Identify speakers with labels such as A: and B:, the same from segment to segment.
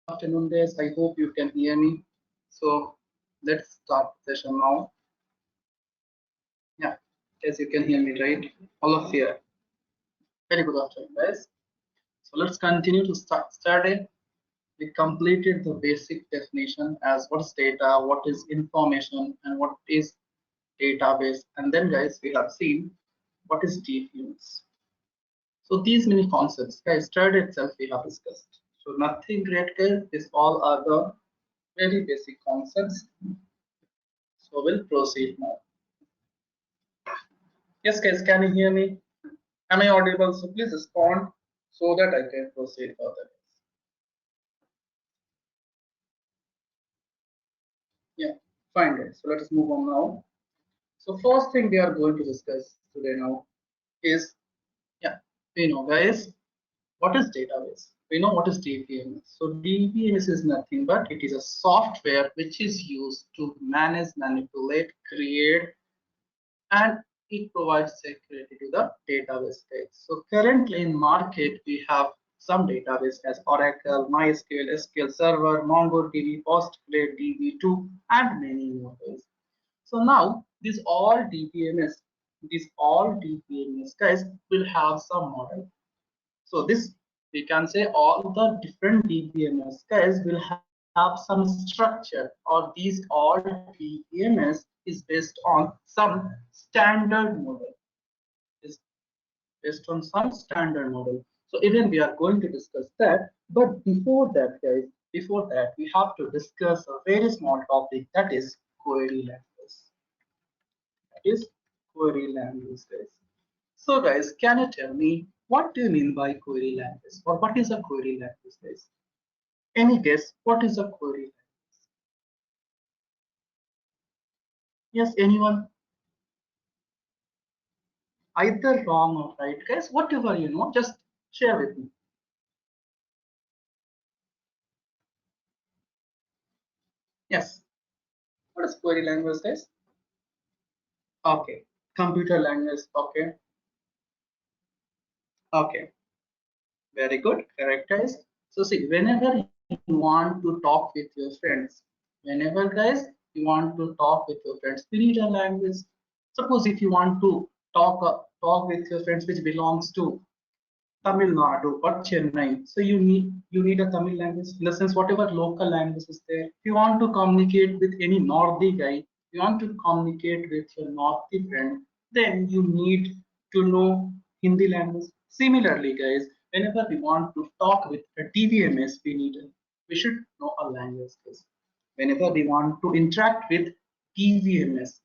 A: Afternoon, guys. I hope you can hear me. So let's start the session now. Yeah, guys, you can hear me, right? All of you. Very good afternoon, guys. So let's continue to start it. We completed the basic definition as what is data, what is information, and what is database. And then, guys, we have seen what is deep units. So these many concepts, guys, third itself we have discussed. So nothing great here. These all are the very basic concepts. So we'll proceed now. Yes, guys, can you hear me? Am I audible? So please respond so that I can proceed further. Yeah, fine, guys. So let us move on now. So first thing we are going to discuss today now is, yeah, we know, guys, what is database? We know what is DBMS. So DBMS is nothing but it is a software which is used to manage, manipulate, create, and it provides security to the database state. So currently in market we have some database as Oracle, MySQL, SQL Server, MongoDB, PostgreSQL, DB2, and many more. So now these all DBMS guys will have some model. So this we can say all the different DBMS guys will have some structure, or these all DBMS is based on some standard model. Is based on some standard model. So even we are going to discuss that. But before that, guys, before that, we have to discuss a very small topic, that is query language. That is query language, guys. So guys, can you tell me what do you mean by query language, or what is a query language, guys? Any guess what is a query language? Yes, anyone? Either wrong or right, guys, whatever you know, just share with me. Yes, what is query language, guys? Okay, computer language. Okay, okay, very good, correct, guys. So see, whenever you want to talk with your friends, whenever guys you want to talk with your friends, we need a language. Suppose if you want to talk with your friends which belongs to Tamil Nadu or Chennai. So you need a Tamil language, in the sense whatever local language is there. If you want to communicate with any Northy guy, you want to communicate with your Northy friend, then you need to know Hindi language. Similarly, guys, whenever we want to talk with a TVMS, we should know a language. Guys. Whenever we want to interact with TVMS,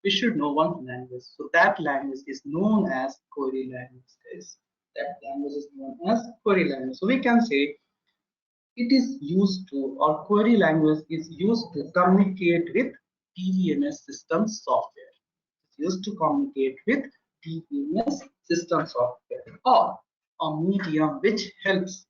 A: we should know one language. So that language is known as query language, guys. That language is known as query language. So we can say it is used to, or query language is used to communicate with DBMS system software. It's used to communicate with DBMS system software, or a medium which helps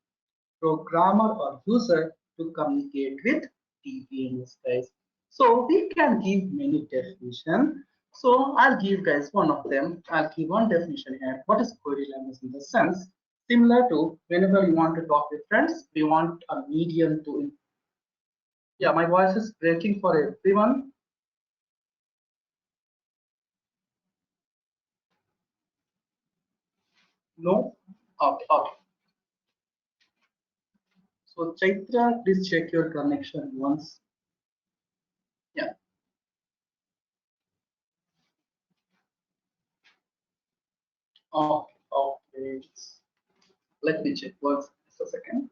A: programmer or user to communicate with DBMS, guys. So we can give many definition. So I'll give guys one of them. I'll give one definition here. What is query language in the sense? Similar to whenever you want to talk with friends, we want a medium to. Yeah, my voice is breaking for everyone. No? Okay, okay. So Chaitra, please check your connection once. Yeah. Okay, okay. Let me check once. Just a second.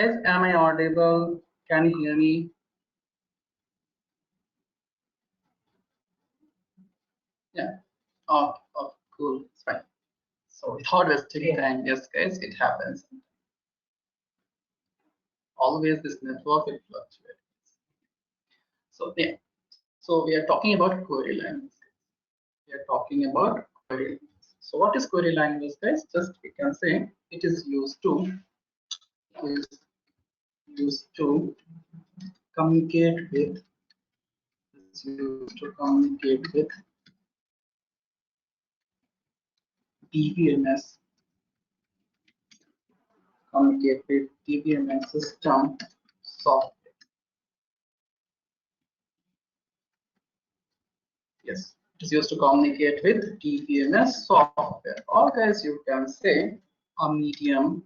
A: Guys, am I audible? Can you hear me? Yeah. Oh, oh, cool. It's fine. So without wasting time, yes, guys, it happens. Always this network will fluctuate. So yeah. So we are talking about query language. We are talking about query language. So what is query language, guys? Just we can say it is is used to communicate with DBMS, communicate with DBMS system software. Yes, it is used to communicate with DBMS software. Or guys, you can say a medium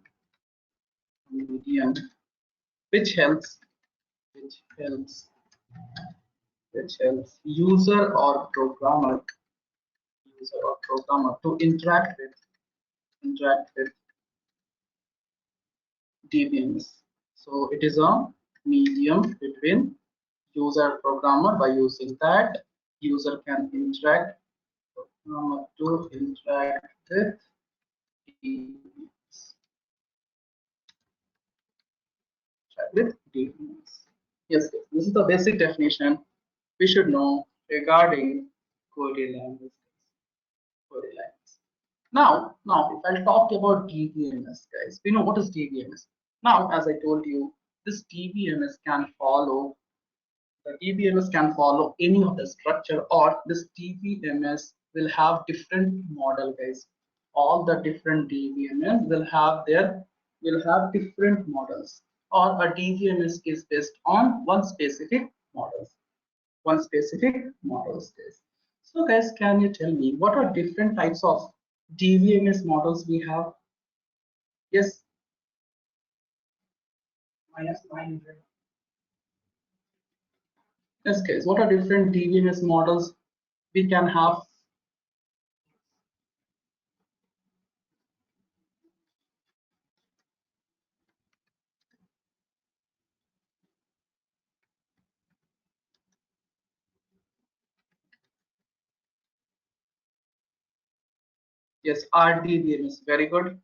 A: which helps which helps user or programmer to interact with DBMS. So it is a medium between user and programmer. By using that, user can interact to interact with DBMS. Yes, this is the basic definition we should know regarding query language. Now, if I talk about DBMS, guys, we know what is DBMS. Now, as I told you, this DBMS can follow any of the structure, or this DBMS will have different model, guys. All the different DBMS will have different models, or a DBMS is based on one specific models, guys. So guys, can you tell me what are different types of DBMS models we have? Yes, minus 900. Yes, guys, what are different DBMS models we can have? Yes, RDBMS, very good.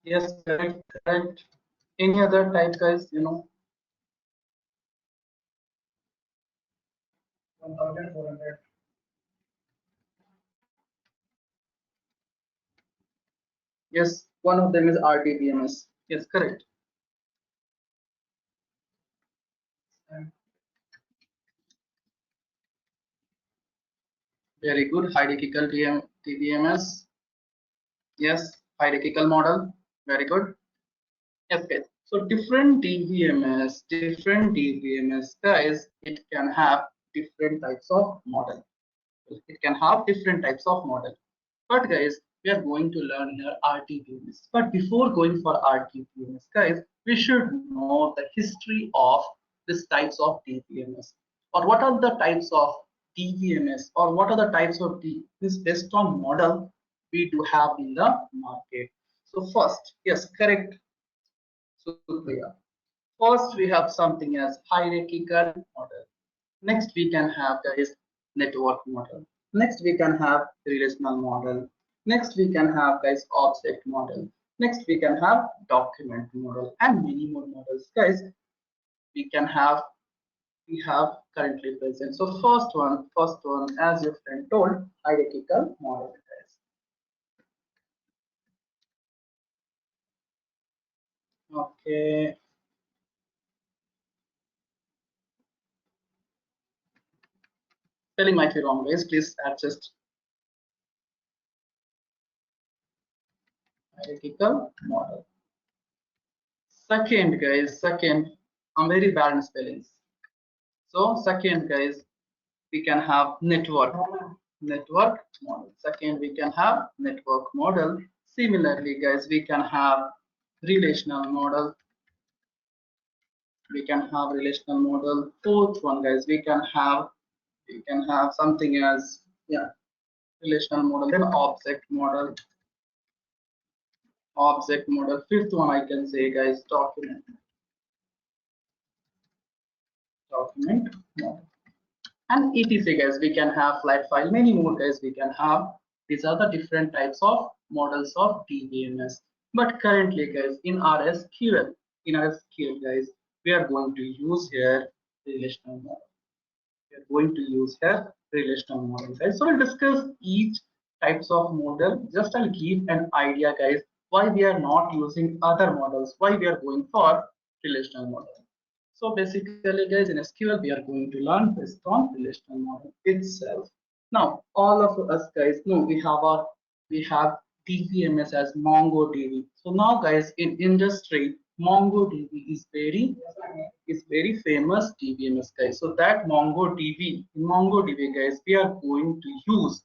A: Yes, correct, correct. Any other type, guys, 1400. Yes, one of them is RDBMS. Yes, correct. Very good. Hierarchical DBMS. Yes, hierarchical model. Very good. Okay, so different DBMS, guys, it can have different types of model. It can have different types of model. But guys, we are going to learn here RDBMS. But before going for RDBMS, guys, we should know the history of these types of DBMS, or what are the types of DBMS, or what are the types of this based on model we do have in the market. So first, yes, correct, Supriya. First, we have something as hierarchical model. Next, we can have is network model. Next, we can have relational model. Next, we can have guys object model. Next, we can have document model, and many more models, guys. We have currently present. So first one, as your friend told, hierarchical model, guys. Okay. Spelling might be wrong, guys. Please adjust. Hierarchical model. Second, guys, I'm very bad in spellings. So second, guys, we can have network model. Second, we can have network model. Similarly, guys, we can have relational model. Fourth one, guys, we can have something as relational model, then object model. object model. Fifth one I can say, guys, document model. And etc, guys, we can have flat file, many more, guys, we can have. These are the different types of models of DBMS. But currently, guys, in our SQL, guys, we are going to use here relational model. We are going to use here relational model, guys. So we'll discuss each types of model. Just I'll give an idea, guys, why we are not using other models, why we are going for relational model. So basically, guys, in SQL, we are going to learn based on relational model itself. Now, all of us, guys, know we have DBMS as MongoDB. So now, guys, in industry, MongoDB is very famous DBMS, guys. So that MongoDB, guys, we are going to use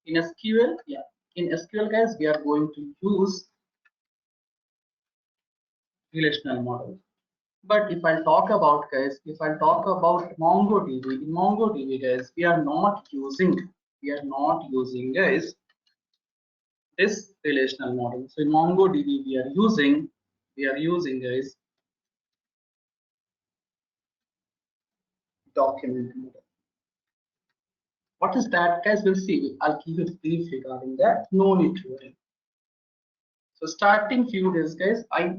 A: in SQL. Yeah, in SQL, guys, we are going to use relational model. But if I talk about, guys, if I talk about MongoDB, in MongoDB, guys, we are not using, guys, this relational model. So in MongoDB, we are using, guys, document model. What is that, guys? We'll see. I'll give you a brief regarding that. No need to worry. So starting few days, guys, I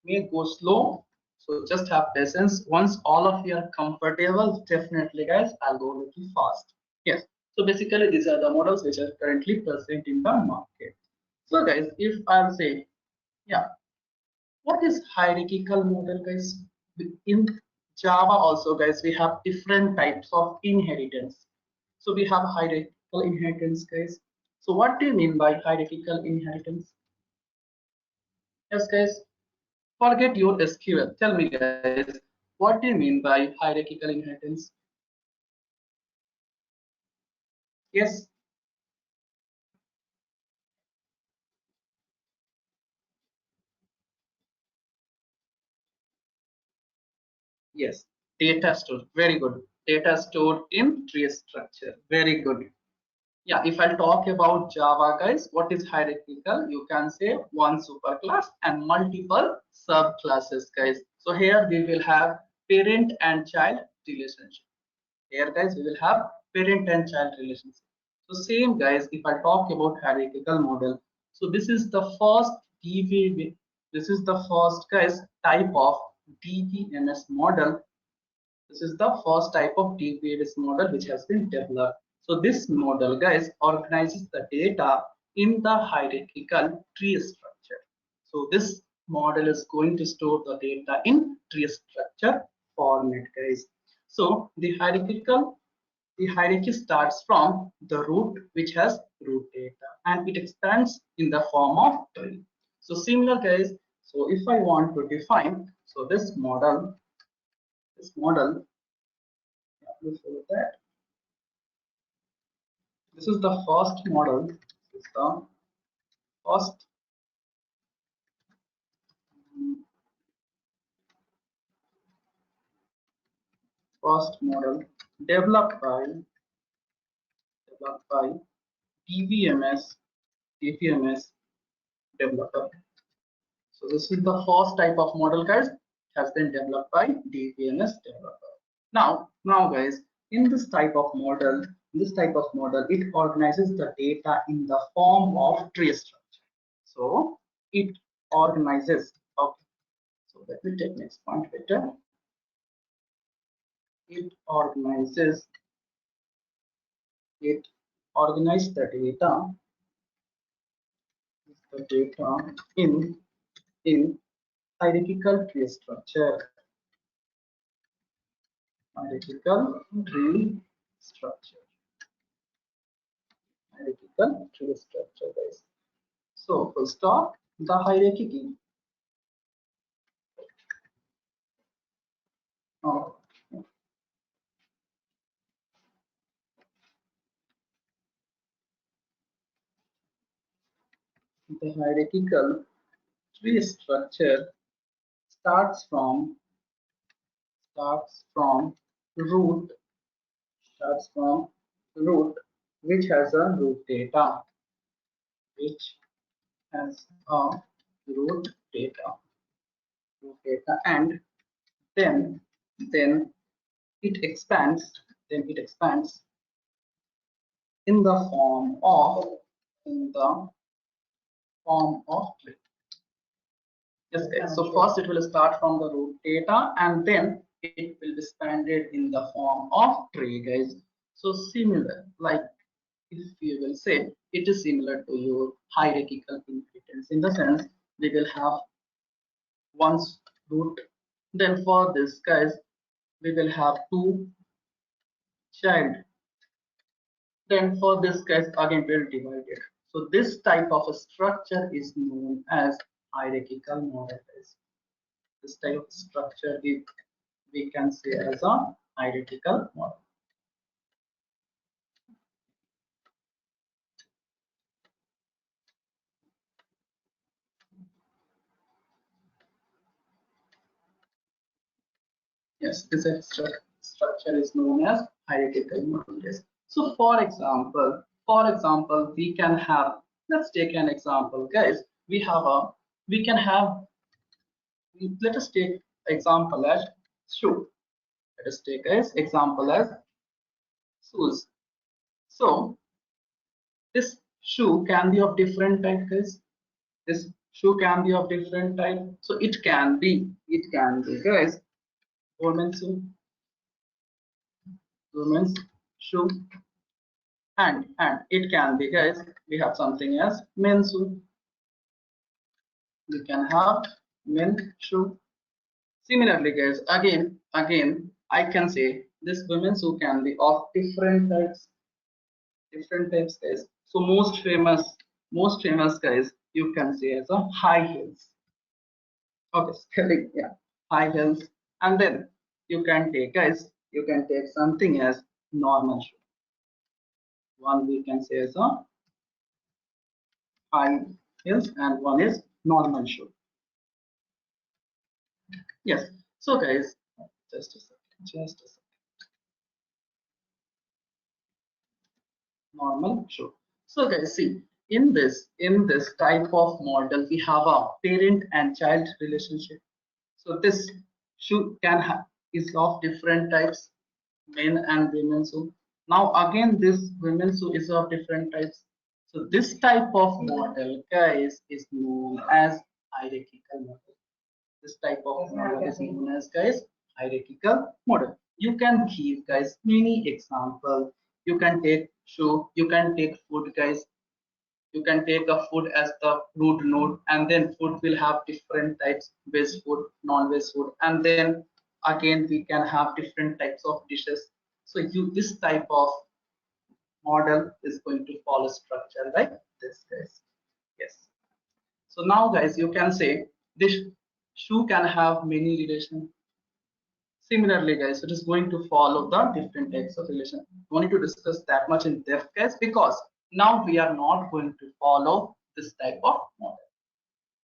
A: may go slow. So just have patience. Once all of you are comfortable, definitely, guys, I'll go a little fast. Yes. So basically, these are the models which are currently present in the market. So, guys, if I'll say, yeah, what is hierarchical model, guys? In Java also, guys, we have different types of inheritance. So we have hierarchical inheritance, guys. So what do you mean by hierarchical inheritance? Yes, guys. Forget your SQL. Tell me, guys, what do you mean by hierarchical inheritance? Yes. Yes. Data stored. Very good. Data stored in tree structure. Very good. Yeah, if I talk about Java, guys, what is hierarchical? You can say one superclass and multiple subclasses, guys. So here we will have parent and child relationship. Here, guys, we will have parent and child relationship. So same, guys, if I talk about hierarchical model, so this is the first DB, this is the first, guys, type of DBMS model. This is the first type of DBMS model which has been developed. So this model, guys, organizes the data in the hierarchical tree structure. So this model is going to store the data in tree structure format, guys. So the hierarchy starts from the root, which has root data, and it expands in the form of tree. So similar, guys. So if I want to define, so this model, yeah, before that, this is the first model. This is the first first model developed by DBMS developer. So this is the first type of model, guys, has been developed by DBMS developer. Now, guys, in this type of model, it organizes the data in the form of tree structure. So it organizes. Okay. So let me take next point better. It organizes. It organizes the data in hierarchical tree structure. Hierarchical tree structure. Hierarchical tree structure, guys. So full stop. The hierarchy. Oh, the hierarchical tree structure starts from starts from root starts from root, which has a root data, which has a root data, and then then it expands in the in the form of tree. Yes, guys. So first it will start from the root data, and then it will be expanded in the form of tree, guys. So similar, like if you will say, it is similar to your hierarchical inheritance, in the sense we will have one's root. Then for this, guys, we will have two child. Then for this, guys, again we will divide it. So this type of a structure is known as hierarchical model, guys. This type of structure we can say as a hierarchical model. Yes, this structure is known as hierarchical model. Yes. So for example, we can have, let's take an example, guys. We can have, let us take example as shoe. Let us take as example as shoes. So this shoe can be of different type, guys. This shoe can be of different type. So it can be, guys, women's shoe, and it can be, guys, we have something as men's shoe. We can have men's shoe. Similarly, guys, again I can say this women's shoe can be of different types, guys. So most famous, guys, you can say as a high heels. Okay, spelling, yeah, high heels. And then you can take, guys, you can take something as normal shoe. One we can say as a high heels, and one is normal shoe. Yes. So guys, just a second. Normal shoe. So guys, see, in this type of model, we have a parent and child relationship. So this shoe can have is of different types, men and women shoe. Now again, this women shoe is of different types. So this type of model, guys, is known as hierarchical model. This type of model is known as, guys, hierarchical model. You can give, guys, many examples. You can take shoe, you can take food, guys. You can take a food as the root node, and then food will have different types: veg food, non-veg food, and then again we can have different types of dishes. So this type of model is going to follow structure like this, guys. Yes. So now, guys, you can say this shoe can have many relations. Similarly, guys, it is going to follow the different types of relation. We need to discuss that much in depth, guys, because now we are not going to follow this type of model.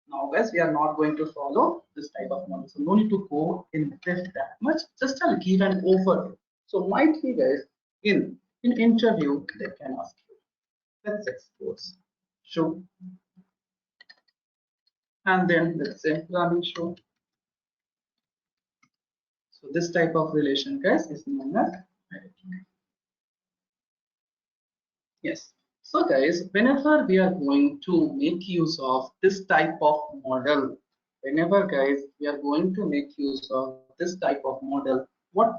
A: Now, guys, we are not going to follow this type of model. So no need to go in depth that much. Just I'll give an overview. So might be, guys, in interview they can ask you. Let's expose show, and then let's say running show. So this type of relation, guys, is known as hierarchy. Yes. So guys, whenever we are going to make use of this type of model, whenever, guys, we are going to make use of this type of model, what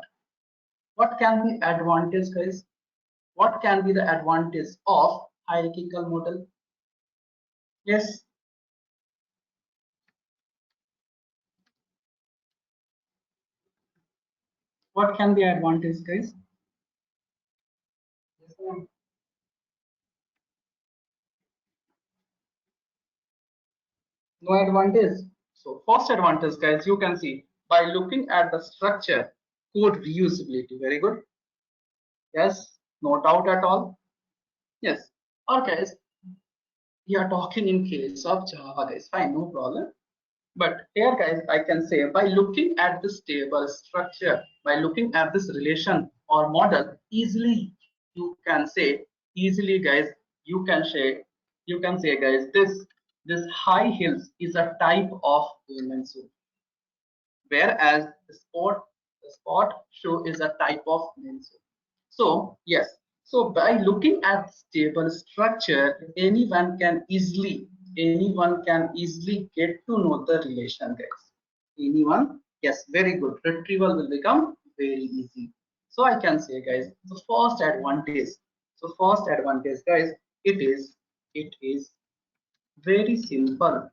A: can be advantage, guys? What can be the advantage of hierarchical model? Yes. What can be advantage, guys? No advantage. So first advantage, guys, you can see by looking at the structure, code reusability. Very good. Yes, no doubt at all. Yes. Okay, guys, we are talking in case of Java, guys. Fine, no problem. But here, guys, I can say by looking at this table structure, by looking at this relation or model, easily you can say, guys, you can say, guys, this this high heels is a type of women's shoe, whereas the sport shoe is a type of men's shoe. So yes, so by looking at stable structure, anyone can easily get to know the relation, guys. Anyone, yes, very good. Retrieval will become very easy. So I can say, guys, the first advantage. So first advantage, guys, it is very simple.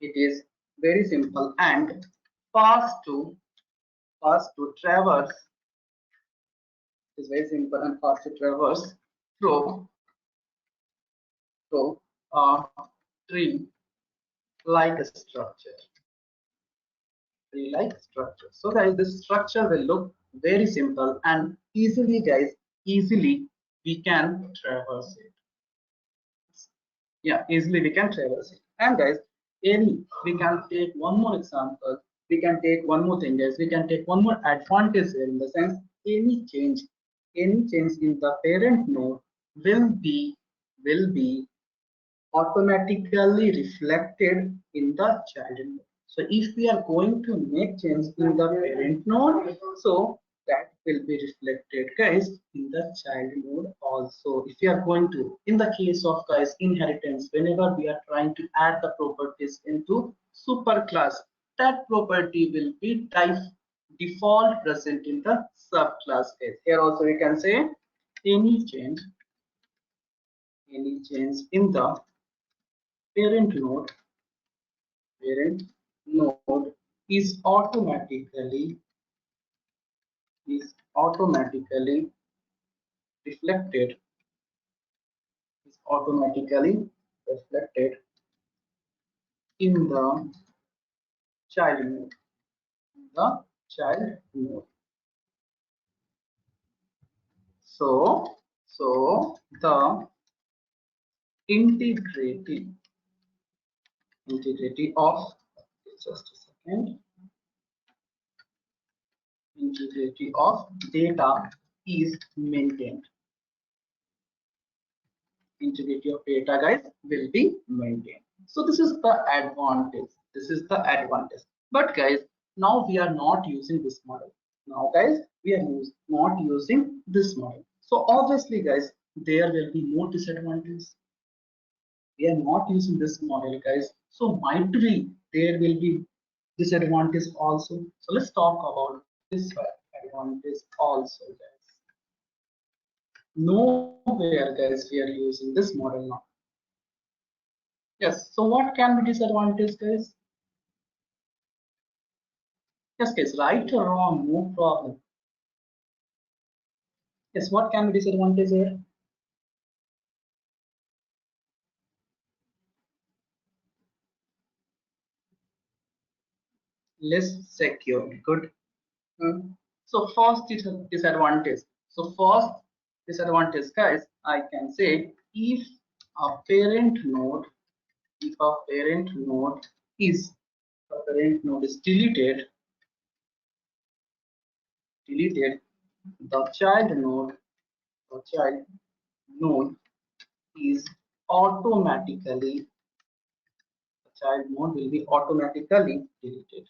A: It is very simple and fast to traverse. It is very simple and fast to traverse through through a tree like structure. Tree like structure. So guys, this structure will look very simple and easily, guys, easily we can traverse it. Yeah, easily we can traverse it. And guys, any we can take one more example. We can take one more thing, guys. We can take one more advantage here, in the sense any change in the parent node will be automatically reflected in the child node. So if we are going to make change in the parent node, so that will be reflected, guys, in the child node also. If you are going to, in the case of, guys, inheritance, whenever we are trying to add the properties into superclass, that property will be type default present in the subclass case. Here also we can say any change in the parent node parent node is automatically reflected is automatically reflected in the child node the child node. So the integrity of, just a second, integrity of data is maintained. Integrity of data, guys, will be maintained. So this is the advantage. But guys, now we are not using this model. Now guys, we are not using this model. So obviously, guys, there will be more disadvantage. We are not using this model, guys, so might be there will be disadvantage also. So let's talk about this advantage also, guys. Nowhere, guys, we are using this model now. Yes, so what can be disadvantage, guys? Yes, guys, right or wrong, no problem. Yes, what can be disadvantage here? Less secure. Good. So first disadvantage. So first disadvantage, guys, I can say, if a parent node, if a parent node is deleted, the child node is automatically the child node will be automatically deleted,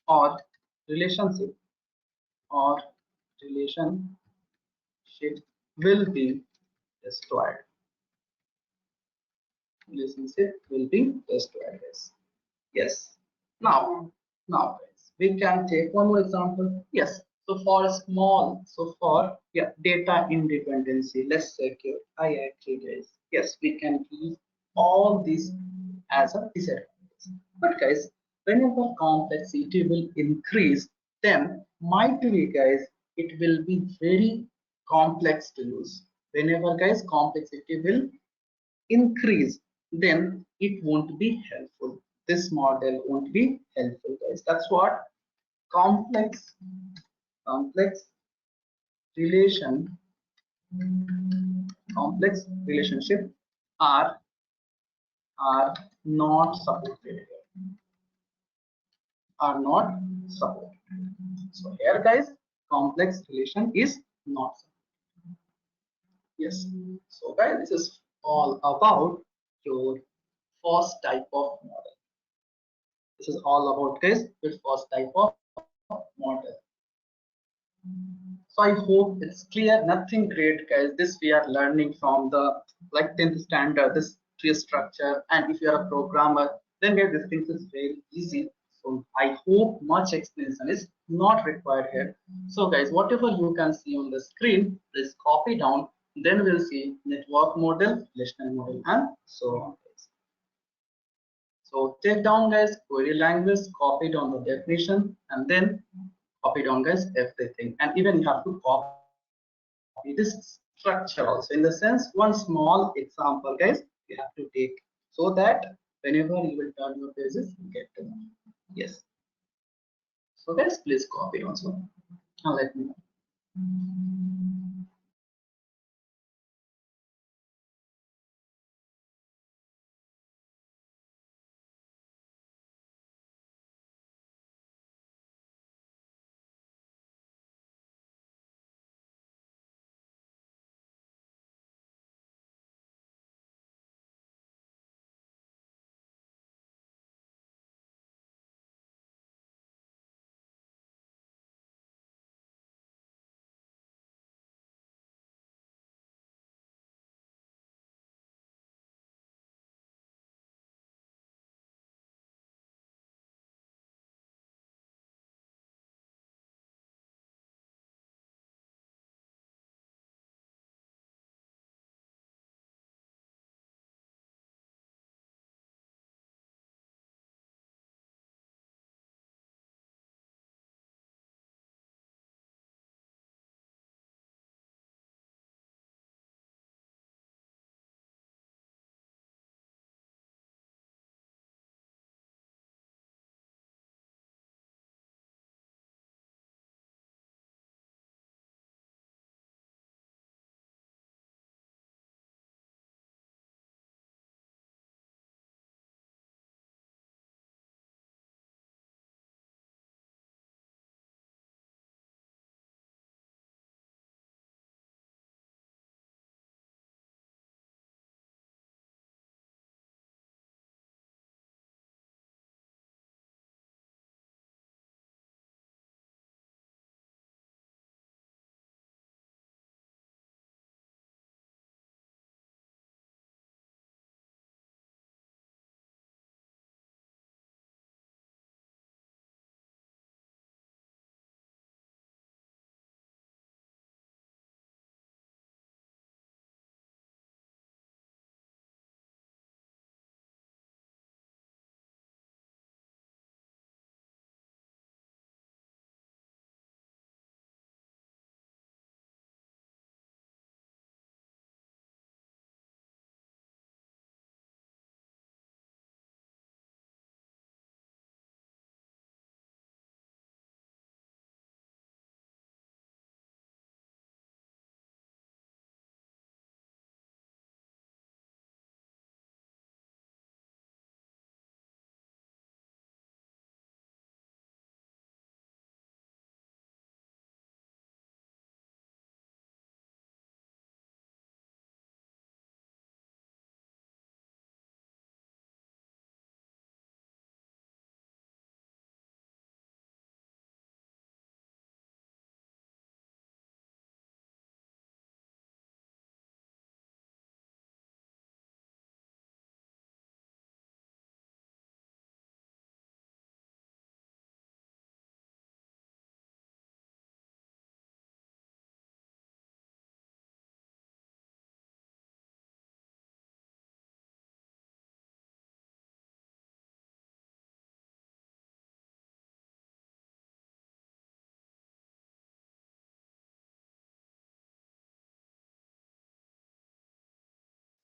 A: or relationship or relationship will be destroyed. Relationship will be destroyed. Yes. Now guys, we can take one more example. Yes. So for small, so for, yeah, data independency, less secure. I agree, guys. Yes, we can use all these as a disadvantage. But guys, whenever complexity will increase, then might be, guys, it will be very complex to use. Whenever, guys, complexity will increase, then it won't be helpful. This model won't be helpful, guys. That's what complex complex relation complex relationship are are not supported, are not supported. So here, guys, complex relation is not supported. Yes. So guys, this is all about your first type of model. This is all about guys your first type of model. So I hope it's clear. Nothing great, guys. This we are learning from the like 10th standard. This tree structure, and if you are a programmer, then guys, this thing is very easy. So I hope much explanation is not required here. So guys, whatever you can see on the screen, please copy down. Then we'll see network model, relational model, and so on. So take down guys query language, copy down the definition, and then copy down guys everything. And even you have to copy this structure also. In the sense, one small example guys you have to take so that whenever you will turn your pages, you get to know. Yes. So guys, please copy also. Now let me know.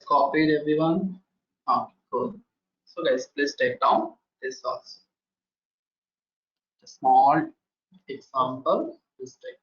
A: Copied everyone. Okay, cool. So guys, please take down this also. A small example. Please take down.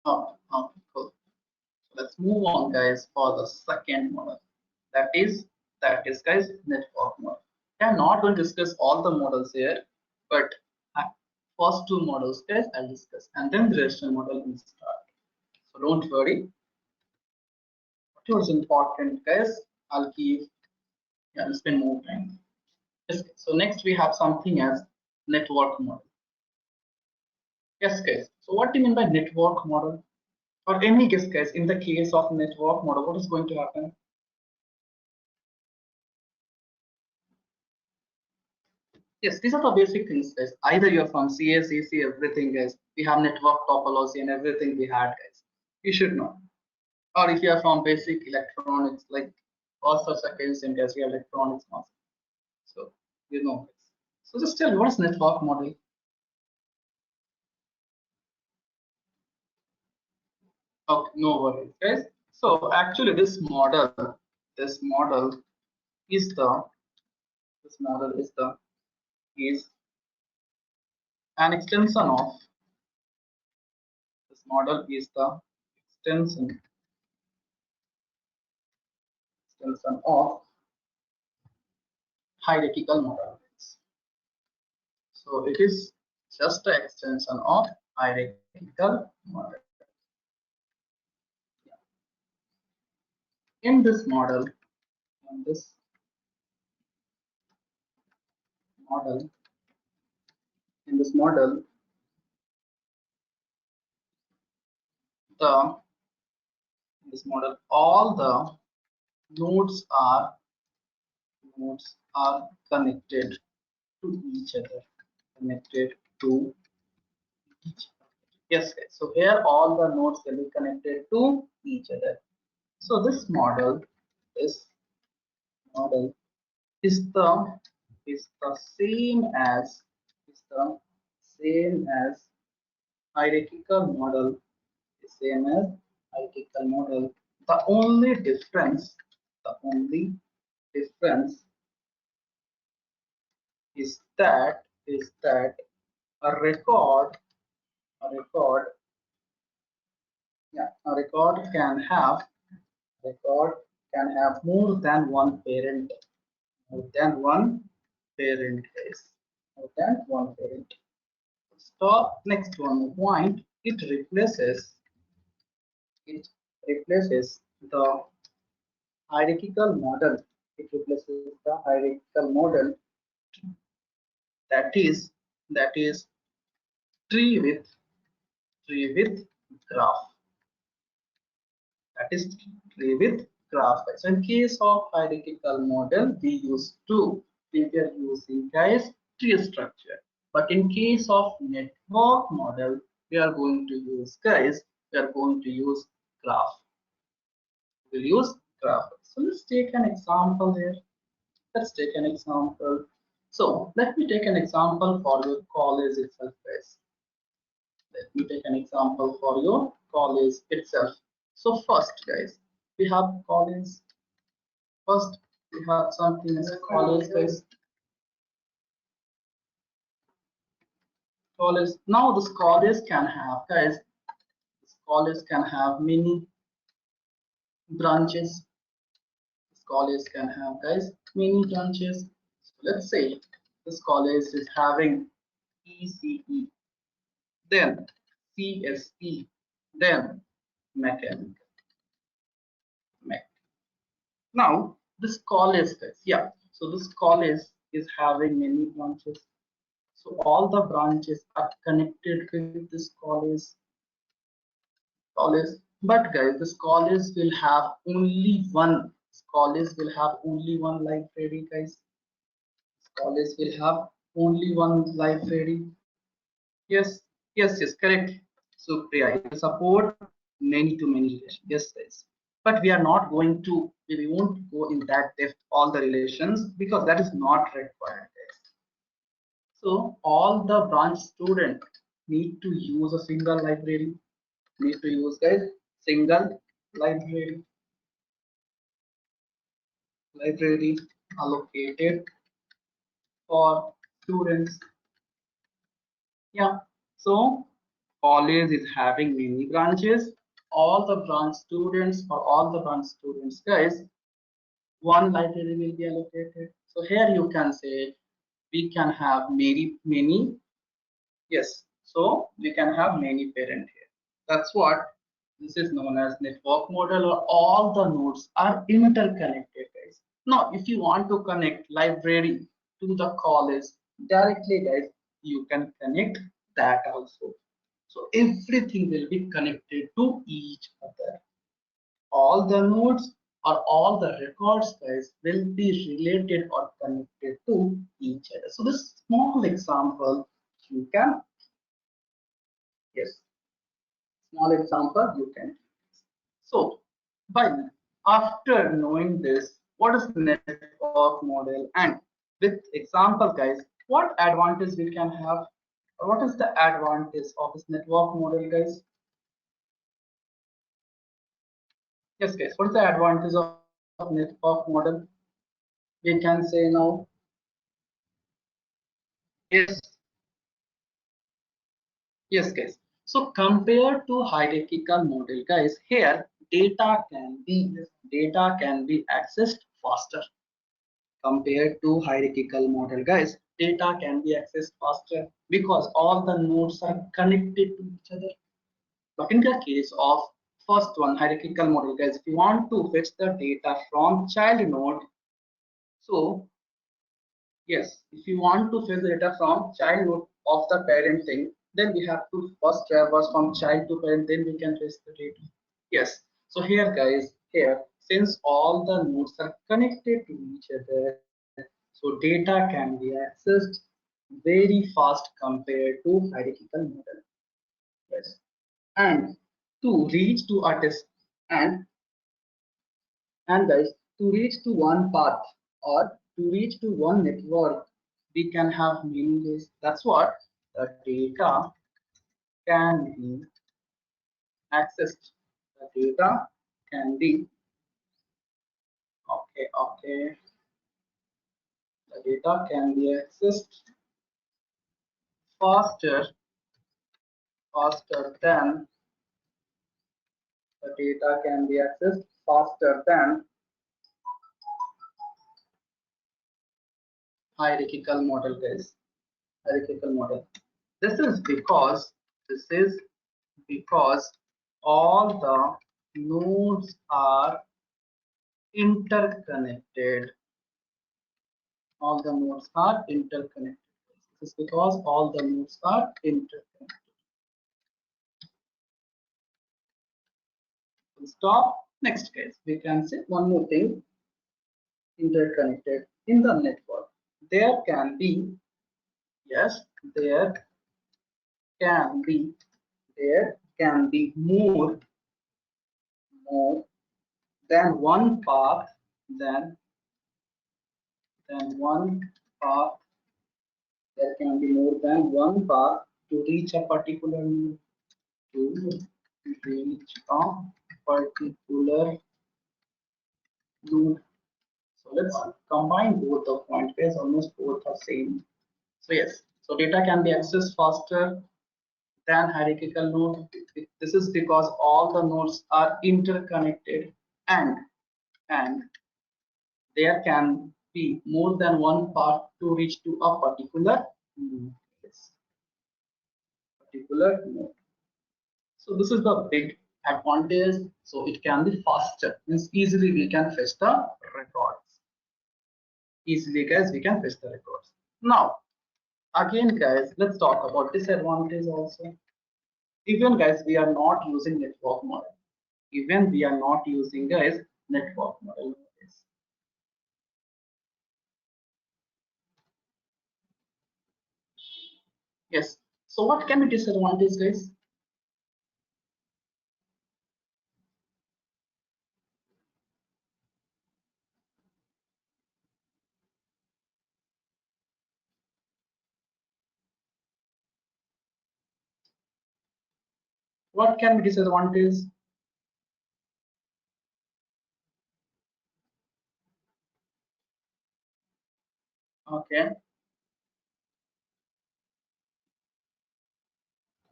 A: Okay, cool. So let's move on, guys, for the second model. That is, guys, network model. We are not going to discuss all the models here, but uh, first two models, guys, I'll discuss, and then the rest of the model will start. So don't worry. What was important, guys? I'll give. Yeah, I'll spend more time. Yes, so next we have something as network model. Yes, guys. So what do you mean by network model? Or any guess, guys, in the case of network model, what is going to happen? Yes, these are the basic things, guys. Either you're from CS, EC, everything, guys. We have network topology and everything we had, guys. You should know. Or if you are from basic electronics, like all such a case in guys, we have electronics now. So you know this. So just tell me, what is network model? Okay, no worries, guys. So actually, this model is the this model is an extension of this model is the extension of hierarchical model. So it is just an extension of hierarchical model. In this model, in this model, in this model, the in this model, all the nodes are connected to each other. Connected to each other. Yes, guys. So here all the nodes will be connected to each other. So this model is the same as is the same as hierarchical model. The same as hierarchical model. The only difference, the only difference is that a record, a record, yeah, a record can have more than one parent, more than one parent is more than one parent. Stop. Next one point. It replaces the hierarchical model. It replaces the hierarchical model that is tree with tree with graph. That is tree with graph. So in case of hierarchical model, we were using, guys, tree structure. But in case of network model, we are going to use, guys, we are going to use graph. We'll use graph. So let's take an example here. Let's take an example. So let me take an example for your college itself, guys. Let me take an example for your college itself. So first, guys, we have college. First, we have something as college, guys. College. Now this college can have, guys. This college can have many branches. This college can have, guys, many branches. So let's say this college is having ECE, then CSE, then mechanical. Now this college, guys, yeah. So this college is having many branches. So all the branches are connected with this college. But guys, this college will have only one. This college will have only one library, guys. This college will have only one library. Yes, yes, correct. Supriya, you support many to many relations. Yes, guys. But we are not going to, we won't go in that depth all the relations because that is not required, guys. So all the branch student need to use a single library. Need to use, guys, single library. Library allocated for students. Yeah. So college is having many branches, all the branch students or all the branch students guys, one library will be allocated. So here you can say we can have many. Yes, so we can have many parent here. That's what this is known as network model, or all the nodes are interconnected guys. Now if you want to connect library to the college directly guys, you can connect that also. So everything will be connected to each other. All the nodes or all the records guys will be related or connected to each other. So this small example you can, yes, small example you can. So by after knowing this, what is network model, and with example guys, what advantage we can have, or what is the advantage of this network model guys? Yes guys, what is the advantage of network model? We can say now, yes, yes guys. So compared to hierarchical model guys, here data can be accessed faster. Compared to hierarchical model guys, data can be accessed faster because all the nodes are connected to each other. But in the case of first one, hierarchical model guys, if you want to fetch the data from child node, so yes, if you want to fetch the data from child node of the parent thing, then we have to first traverse from child to parent, then we can fetch the data. Yes, so here guys, here since all the nodes are connected to each other, so data can be accessed very fast compared to hierarchical model. Yes, and to reach to a test, and guys, to reach to one path or to reach to one network, we can have many ways. That's what the data can be accessed. The data can be, okay. The data can be accessed faster than the data can be accessed faster than hierarchical model guys. Hierarchical model. This is because all the nodes are interconnected. All the nodes are interconnected. This is because all the nodes are interconnected. Stop. Next case, we can say one more thing. Interconnected in the network. There can be, yes, can be, there can be more than one path than one path. There can be more than one path to reach a particular node. To reach a particular node. So let's combine both the points because almost both are same. So yes, so data can be accessed faster than hierarchical node. This is because all the nodes are interconnected, and and there can be more than one path to reach to a particular node. Yes, particular node. So this is the big advantage. So it can be faster. Means easily we can fetch the records. Easily guys we can fetch the records. Now again guys, let's talk about disadvantage also. Even guys we are not using network model. Even we are not using guys network model. Yes. So what can be disadvantage guys? What can be disadvantage? Okay.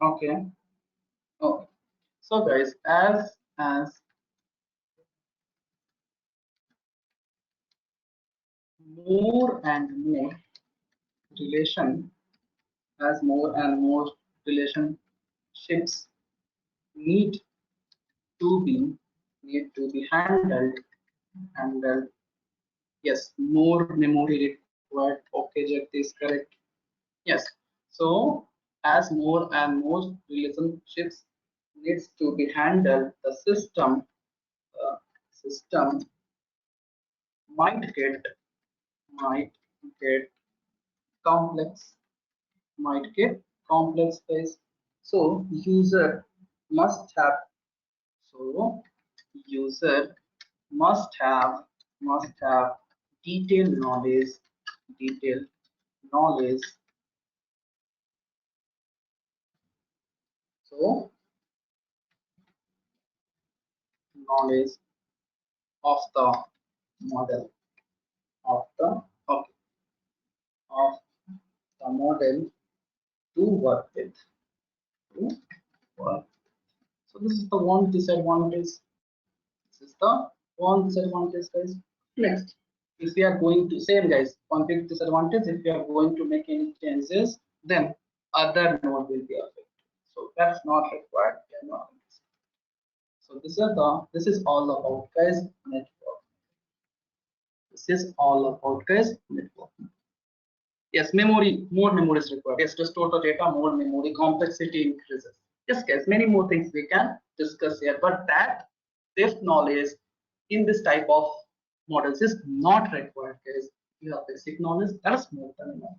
A: Okay. So guys, as more and more relation, as more and more relationships need need to be handled. Yes, more memory required. Okay, Jack is correct. Yes. So as more and more relationships needs to be handled, the system might get complex, might get complex guys. So must have so user must have detailed detailed knowledge. So knowledge of the model of the of, of the model to work with. To work. So this is the one disadvantage. This is the one disadvantage, guys. Next, if we are going to same guys, one big disadvantage, if we are going to make any changes, then other node will be affected. So that's not required. We are not. So this is all about guys network. This is all about guys network. Yes, more memory is required. Yes, to store the data, more memory, complexity increases. Yes, guys, many more things we can discuss here, but that depth knowledge in this type of models is not required, guys. You have basic knowledge, that is more than enough.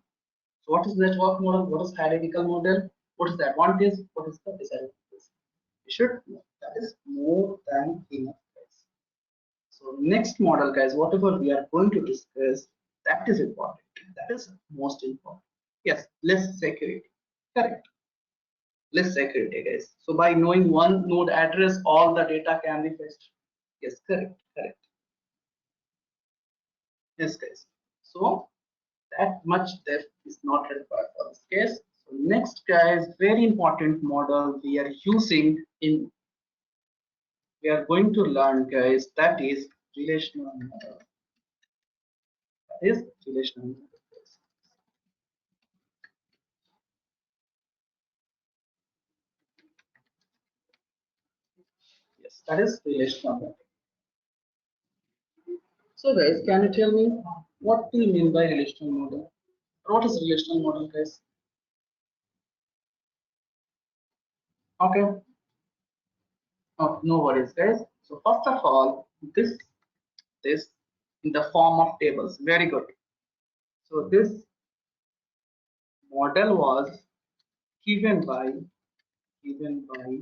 A: So what is network model? What is hierarchical model? What is the advantage? What is the disadvantage? You should know. That is more than enough, guys. So next model, guys, whatever we are going to discuss, that is important. That is most important. Yes, less security. Correct. Less security, guys. So by knowing one node address, all the data can be fetched. Yes, correct. Correct. Yes, guys. So that much depth is not required for this case. So next, guys, very important model we are using in we are going to learn, guys. That is relational model. That is relational model. Yes, that is relational model. So guys, can you tell me what do you mean by relational model? What is relational model, guys? Okay, oh, no worries, guys. So first of all, this in the form of tables. Very good. So this model was given by given by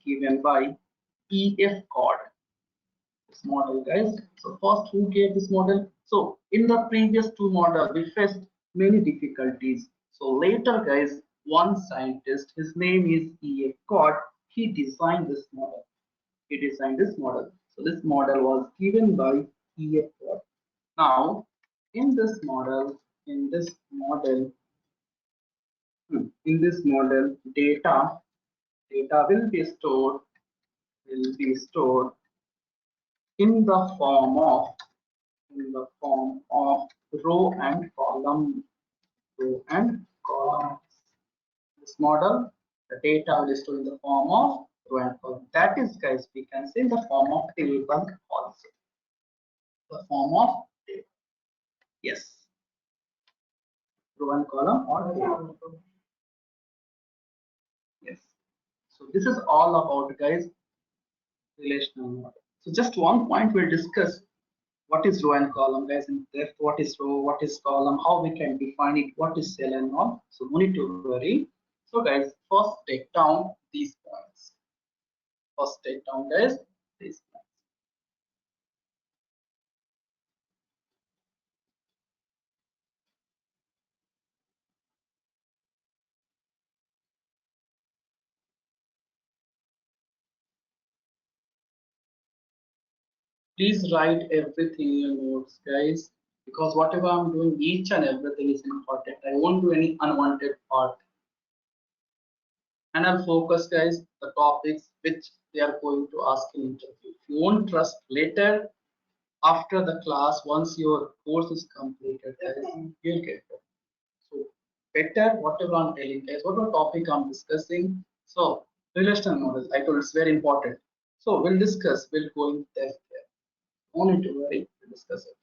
A: given by EF code. This model, guys. So first, who gave this model? So in the previous two model, we faced many difficulties. So later, guys, one scientist, his name is E.F. Cott, he designed this model. He designed this model. So this model was given by E.F. Cott. Now, in this model, in this model, data will be stored in the form of row and columns. This model, the data will store in the form of row and column. That is, guys, we can say in the form of table also. The form of table. Yes, row and column or table. Yes. So this is all about, guys, relational model. So just one point we'll discuss what is row and column, guys, and depth, what is row, what is column, how we can define it, what is cell and all. So no need to worry. So guys, first take down these points. First take down, guys, these points. Please write everything in your notes, guys, because whatever I'm doing, each and everything is important. I won't do any unwanted part. and I'll focus guys the topics which they are going to ask in interview. If you won't trust later after the class, once your course is completed, guys, you'll get it. So better whatever I'm telling guys, whatever topic I'm discussing. So relational models, I told it's very important. So we'll discuss, we'll go in depth there. No need to worry, we'll discuss it.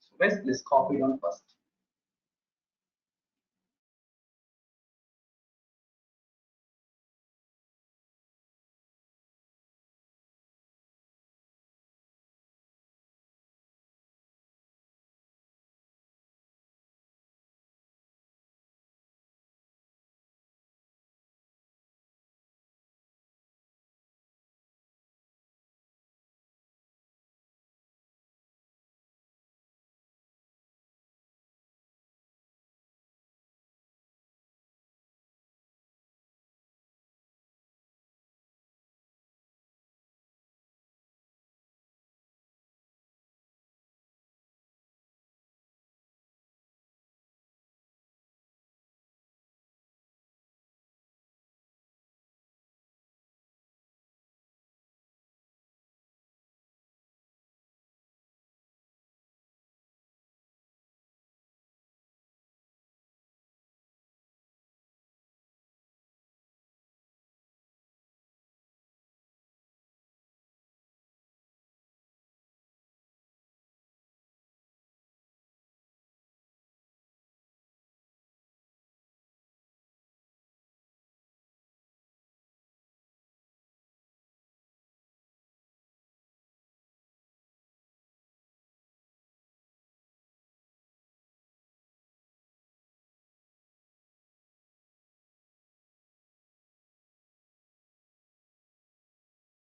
A: So guys, let's copy on first.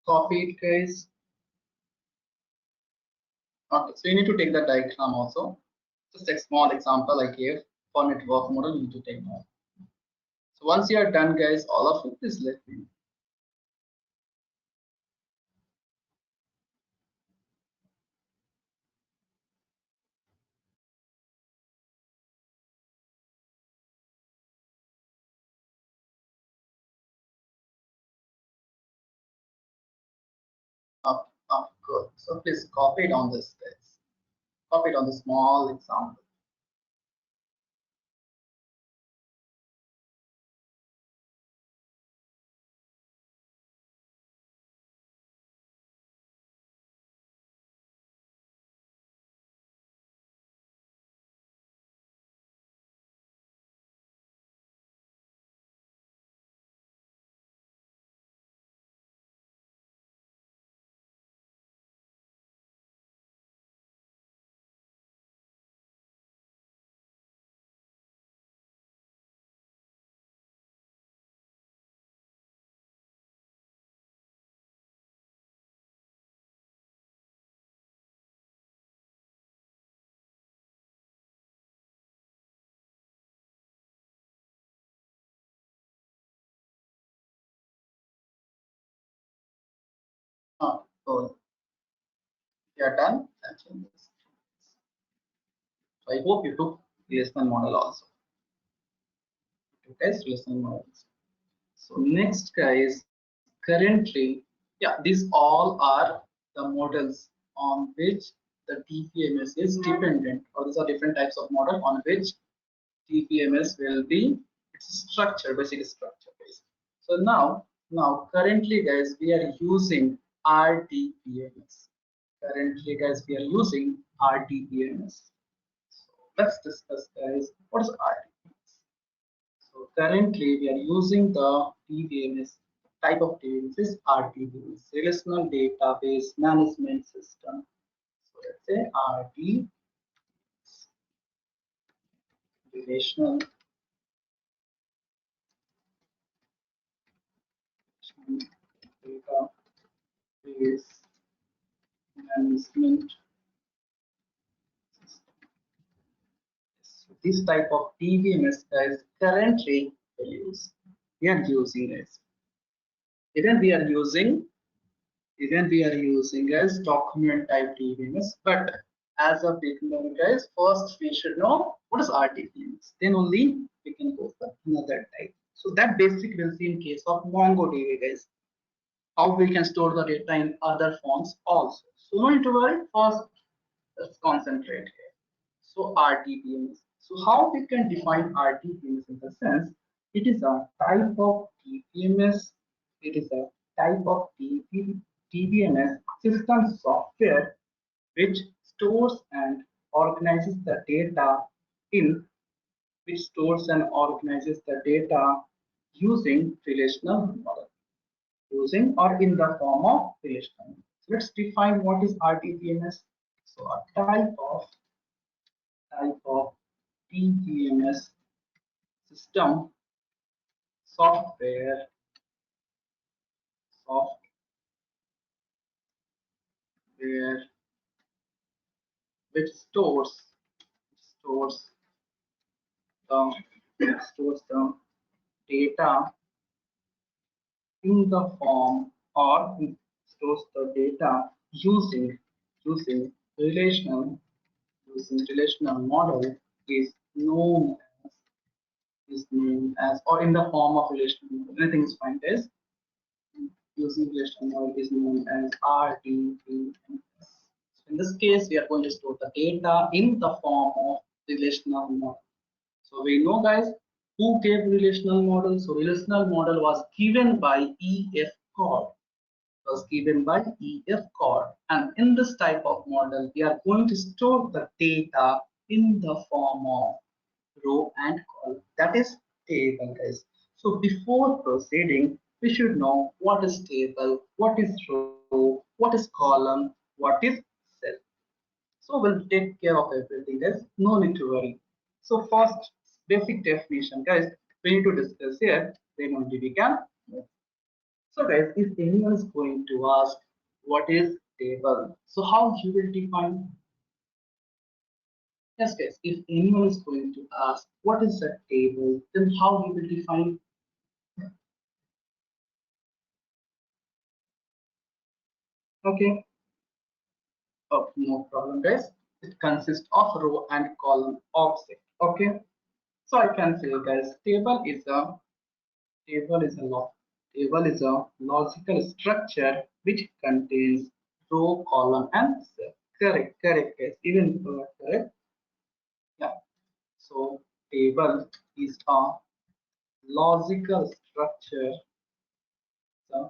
A: Copy it guys. Okay, so you need to take the diagram also. Just a small example I gave for network model, you need to take note. So once you are done, guys, all of it, please let me know. Good. So please copy it on this, guys. Copy it on the small example. So you are done. Actually, so I hope you took relational model also. You guys relational models. So next, guys, currently, yeah, these all are the models on which the TPMS is dependent, or these are different types of model on which TPMS will be its structure, basic structure based. So now currently, guys, we are using RDPMS. Currently, guys, we are using RDPMS. So let's discuss, guys, what is RDPMS. So currently, we are using the DBMS. Type of DBMS is RDBMS, Relational Database Management System. So let's say RD, Relational Database Management System. So this type of DBMS guys currently we are using it. Even we are using even we are using as document type DBMS, but as a beginner, guys, first we should know what is RDBMS. Then only we can go for another type. So that basic we'll see in case of MongoDB, guys. How we can store the data in other forms also. So no need to worry. First, let's concentrate here. So RDBMS. So how we can define RDBMS in the sense it is a type of DBMS. It is a type of DBMS system software which stores and organizes the data in which stores and organizes the data using relational model, using or in the form of relational model. So let's define what is RDBMS. So a type of DBMS system software software which stores the data in the form or stores the data using relational relational model is known or in the form of relational model. Anything is fine, guys. Using relational model is known as RDBMS. So in this case, we are going to store the data in the form of relational model. So we know, guys, who gave relational model. So relational model was given by EF Cord. Was given by EF Cord, and in this type of model, we are going to store the data in the form of row and column. That is table, guys. So before proceeding, we should know what is table, what is row, what is column, what is cell. So we'll take care of everything, guys. No need to worry. So first, basic definition, guys. We need to discuss here. Then only we can move. So guys, if anyone is going to ask what is table, so how you will define? Yes, guys, if anyone is going to ask what is a table, then how you will define? Okay, oh, no problem, guys. It consists of row and column object. Okay, so I can say, guys, table is a log. Table is a logical structure which contains row, column, and cell. Correct, correct, guys. Even correct. Yeah. So table is a logical structure, the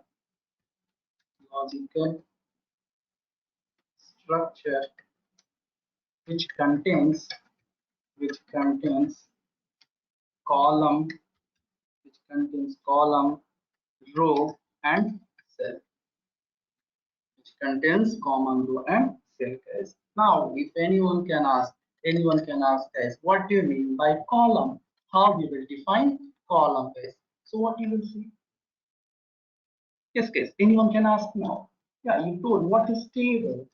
A: logical structure which contains column, row, and cell, which contains common row and cell, guys. Now, if anyone can ask, guys, what do you mean by column? How we will define column, guys? So what you will see? Yes, guys. Anyone can ask now. Yeah, you told what is table.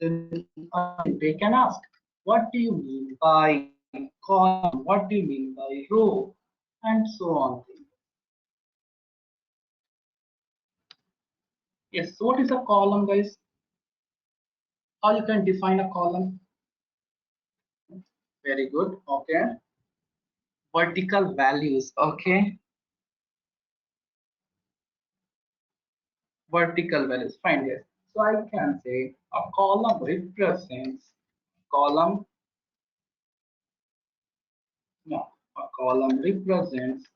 A: Then again, they can ask, what do you mean by column? What do you mean by row? And so on. Yes, so what is a column, guys? How you can define a column? Very good. Okay. Vertical values. Okay. Vertical values. Fine, yes. So I can say a column. No, a column represents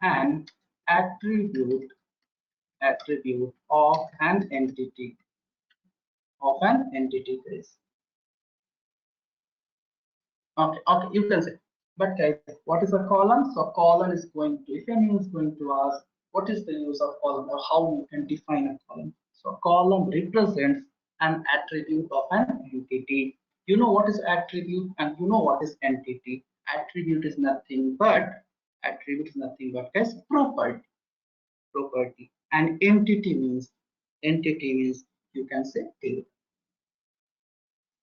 A: an attribute of an entity, guys. Okay, okay, you can say. But guys, what is a column? So a column is going to, if anyone is going to ask, what is the use of column or how you can define a column? So a column represents an attribute of an entity. You know what is attribute and you know what is entity. Attribute is nothing but guys, property. And entity means you can say thing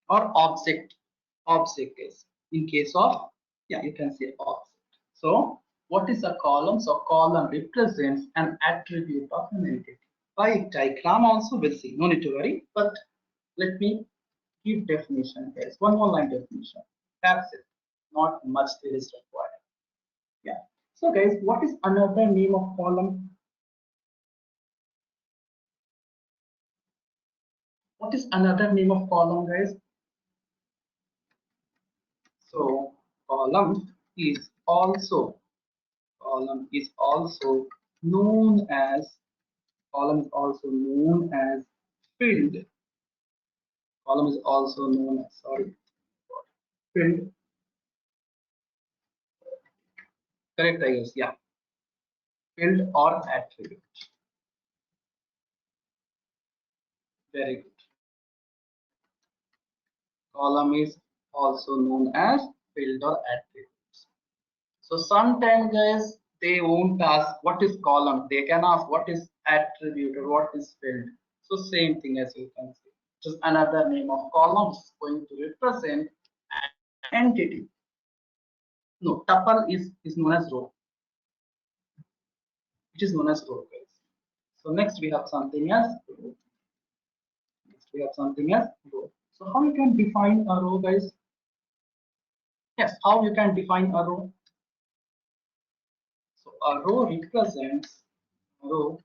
A: or object is in case of, yeah, you can say object. So what is a column? So column represents an attribute of an entity. By diagram also we'll see, no need to worry, but let me give definition, guys. One more line definition. That's it. Not much there is required. Yeah. So guys, what is another name of column? What is another name of column, guys? So column is also column is also known as column is also known as field. Column is also known as field. Correct, I guess. Yeah. Field or attribute. Very good. Column is also known as field or attributes. So sometimes guys they won't ask what is column. They can ask what is attribute or what is field. So same thing as you can see. Just another name of column is going to represent an entity. No, tuple is known as row. It is known as row, guys. So next we have something as row. Next we have something as row. So how you can define a row, guys? Yes, how you can define a row? So a row represents all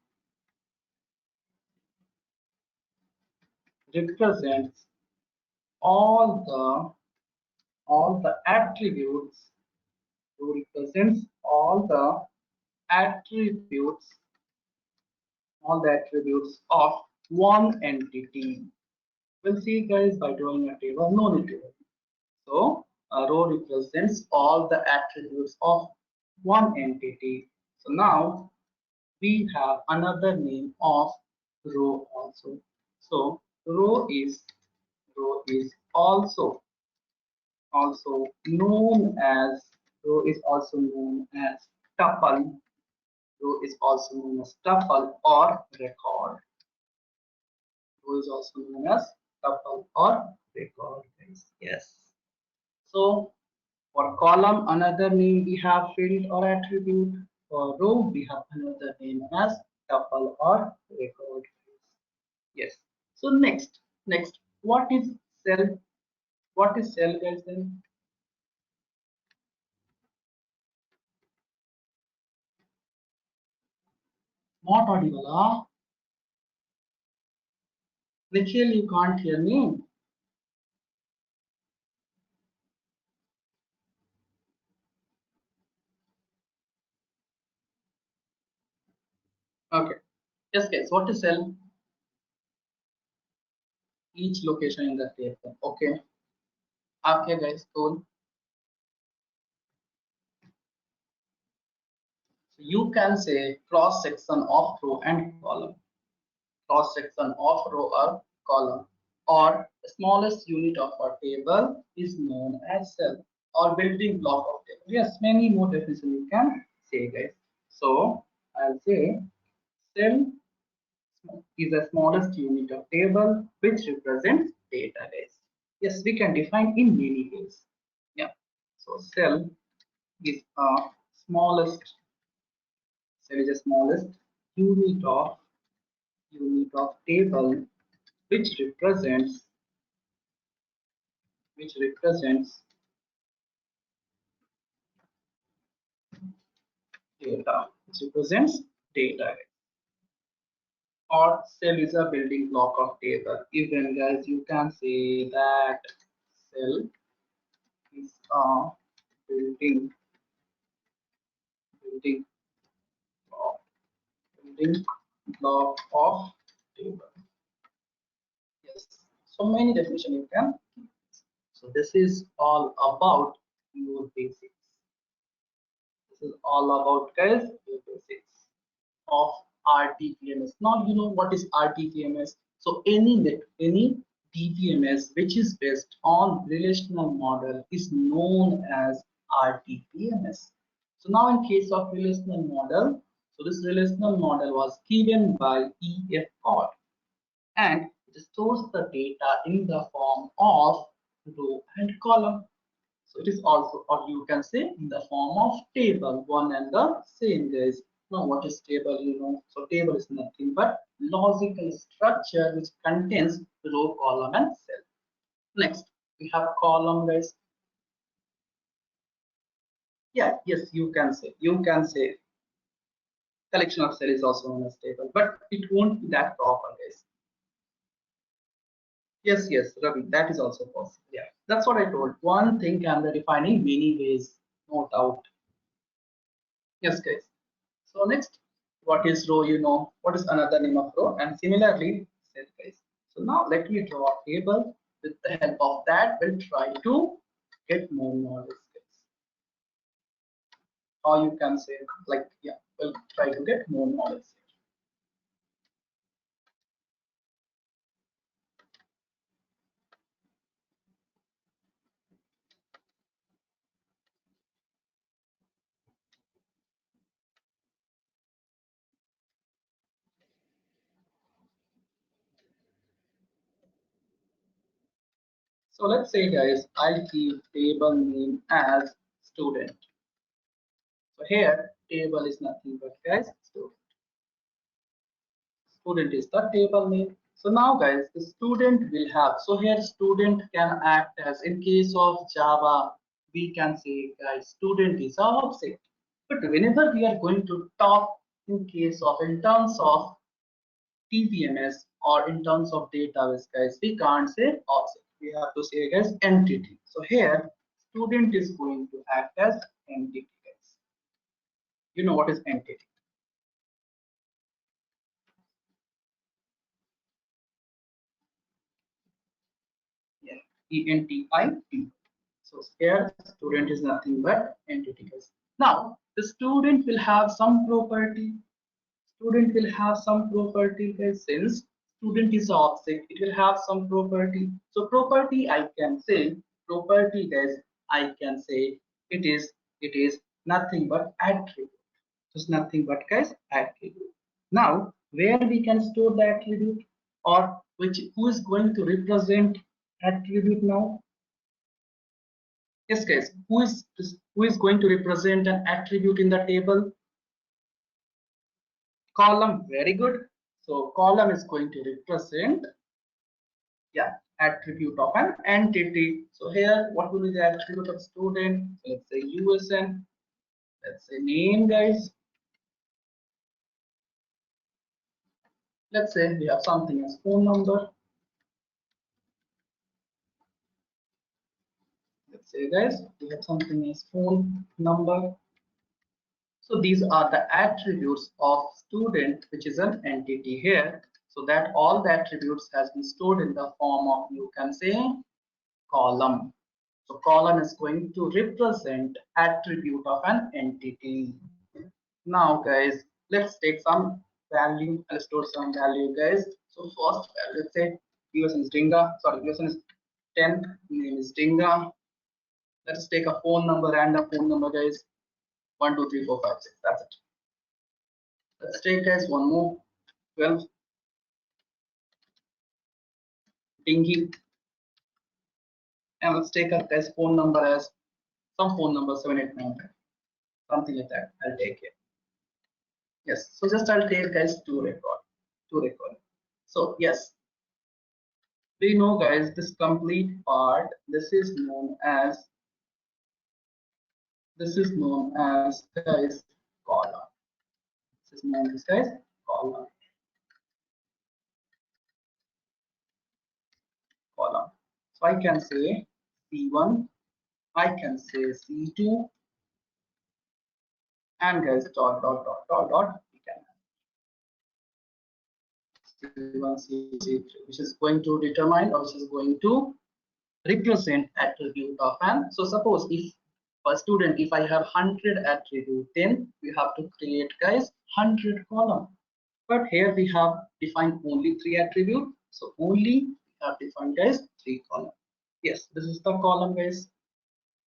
A: the attributes. Row represents attributes all the attributes of one entity. We'll see guys by drawing a table, no need to worry. So a row represents all the attributes of one entity. So now we have another name of row also. So row is also known as tuple. Row is also known as tuple or record. Row is also known as tuple or record, guys. Yes. So for column, another name we have field or attribute. For row, we have another name as tuple or record. Yes. So next, what is cell? What is cell, guys? Then not audible. Ah, Nikhil, you can't hear me. Okay. Yes, guys. What is cell? Each location in the table. Okay. Okay, guys. Cool. So you can say cross section of row and column. Cross section of row or column, or the smallest unit of a table is known as cell or building block of table. Yes, many more definitions you can say, guys. So I'll say cell is the smallest unit of table which represents data, guys. Yes, we can define in many ways. Yeah. So cell is a smallest cell is the smallest unit of table which represents data, or cell is a building block of table. Even guys, you can say that cell is a building building block, building block of table. Yes, so many definition you can. So this is all about your basics. This is all about, guys, your basics of RDBMS. Now you know what is RDBMS. So any DBMS which is based on relational model is known as RDBMS. So now in case of relational model, so this relational model was given by EF code and it stores the data in the form of row and column. So it is also, or you can say, in the form of table, one and the same, guys. Now, what is table? So table is nothing but logical structure which contains row, column, and cell. Next, we have column, guys. Yeah, yes, you can say collection of cell is also known as table, but it won't be that proper, guys. Yes, Ravi, that is also possible. Yeah, that's what I told. One thing can be defined in many ways, no doubt. Yes, guys. So next, what is row? What is another name of row? And similarly, cell, guys. So now let me draw a table. With the help of that, we'll try to get more knowledge, guys. Or you can say, like, yeah, we'll try to get more knowledge. So let's say, guys, I'll give table name as student. So here, table is nothing but, guys, student. Student is the table name. So now, guys, the student will have. So here, student can act as, in case of Java, we can say, guys, student is our object. But whenever we are going to talk in terms of TPMS or in terms of database, guys, we can't say object. We have to say, guys, entity. So here, student is going to act as entity, guys. You know what is entity? Yeah, ENTIT. So here, student is nothing but entity, guys. Now, the student will have some property. Student will have some property, guys. Since student is object, it will have some property. So property, I can say property, guys. I can say it is nothing but attribute. It's nothing but, guys, attribute. Now, where we can store the attribute, or who is going to represent attribute now? Yes, guys, who is going to represent an attribute in the table? Column, very good. So column is going to represent, yeah, attribute of an entity. So here, what will be the attribute of student? So let's say USN. Let's say name, guys. Let's say we have something as phone number. Let's say, guys, we have something as phone number. So these are the attributes of student, which is an entity here. So that all the attributes has been stored in the form of, you can say, column. So column is going to represent attribute of an entity. Now, guys, let's take some value. I'll store some value, guys. So first, let's say person is Dinga. Sorry, person is 10. Name is Dinga. Let's take a phone number, random phone number, guys. 1 2 3 4 5 6. That's it. Let's take, guys, one more. 12. Dingy. And let's take a guys phone number as some phone number 789. Something like that. I'll take it. Yes. So just I'll take, guys, two record. Two record. So yes, we know, guys, this complete part. This is known as guys column. This is known as, guys, column. Column. So I can say C1. I can say C2. And, guys, dot dot dot dot dot. We can C1, C3, which is going to determine, or which is going to represent attribute of an. So suppose if a student, if I have 100 attribute, then we have to create, guys, 100 column. But here we have defined only 3 attribute. So only we have defined, guys, 3 column. Yes, this is the column, guys.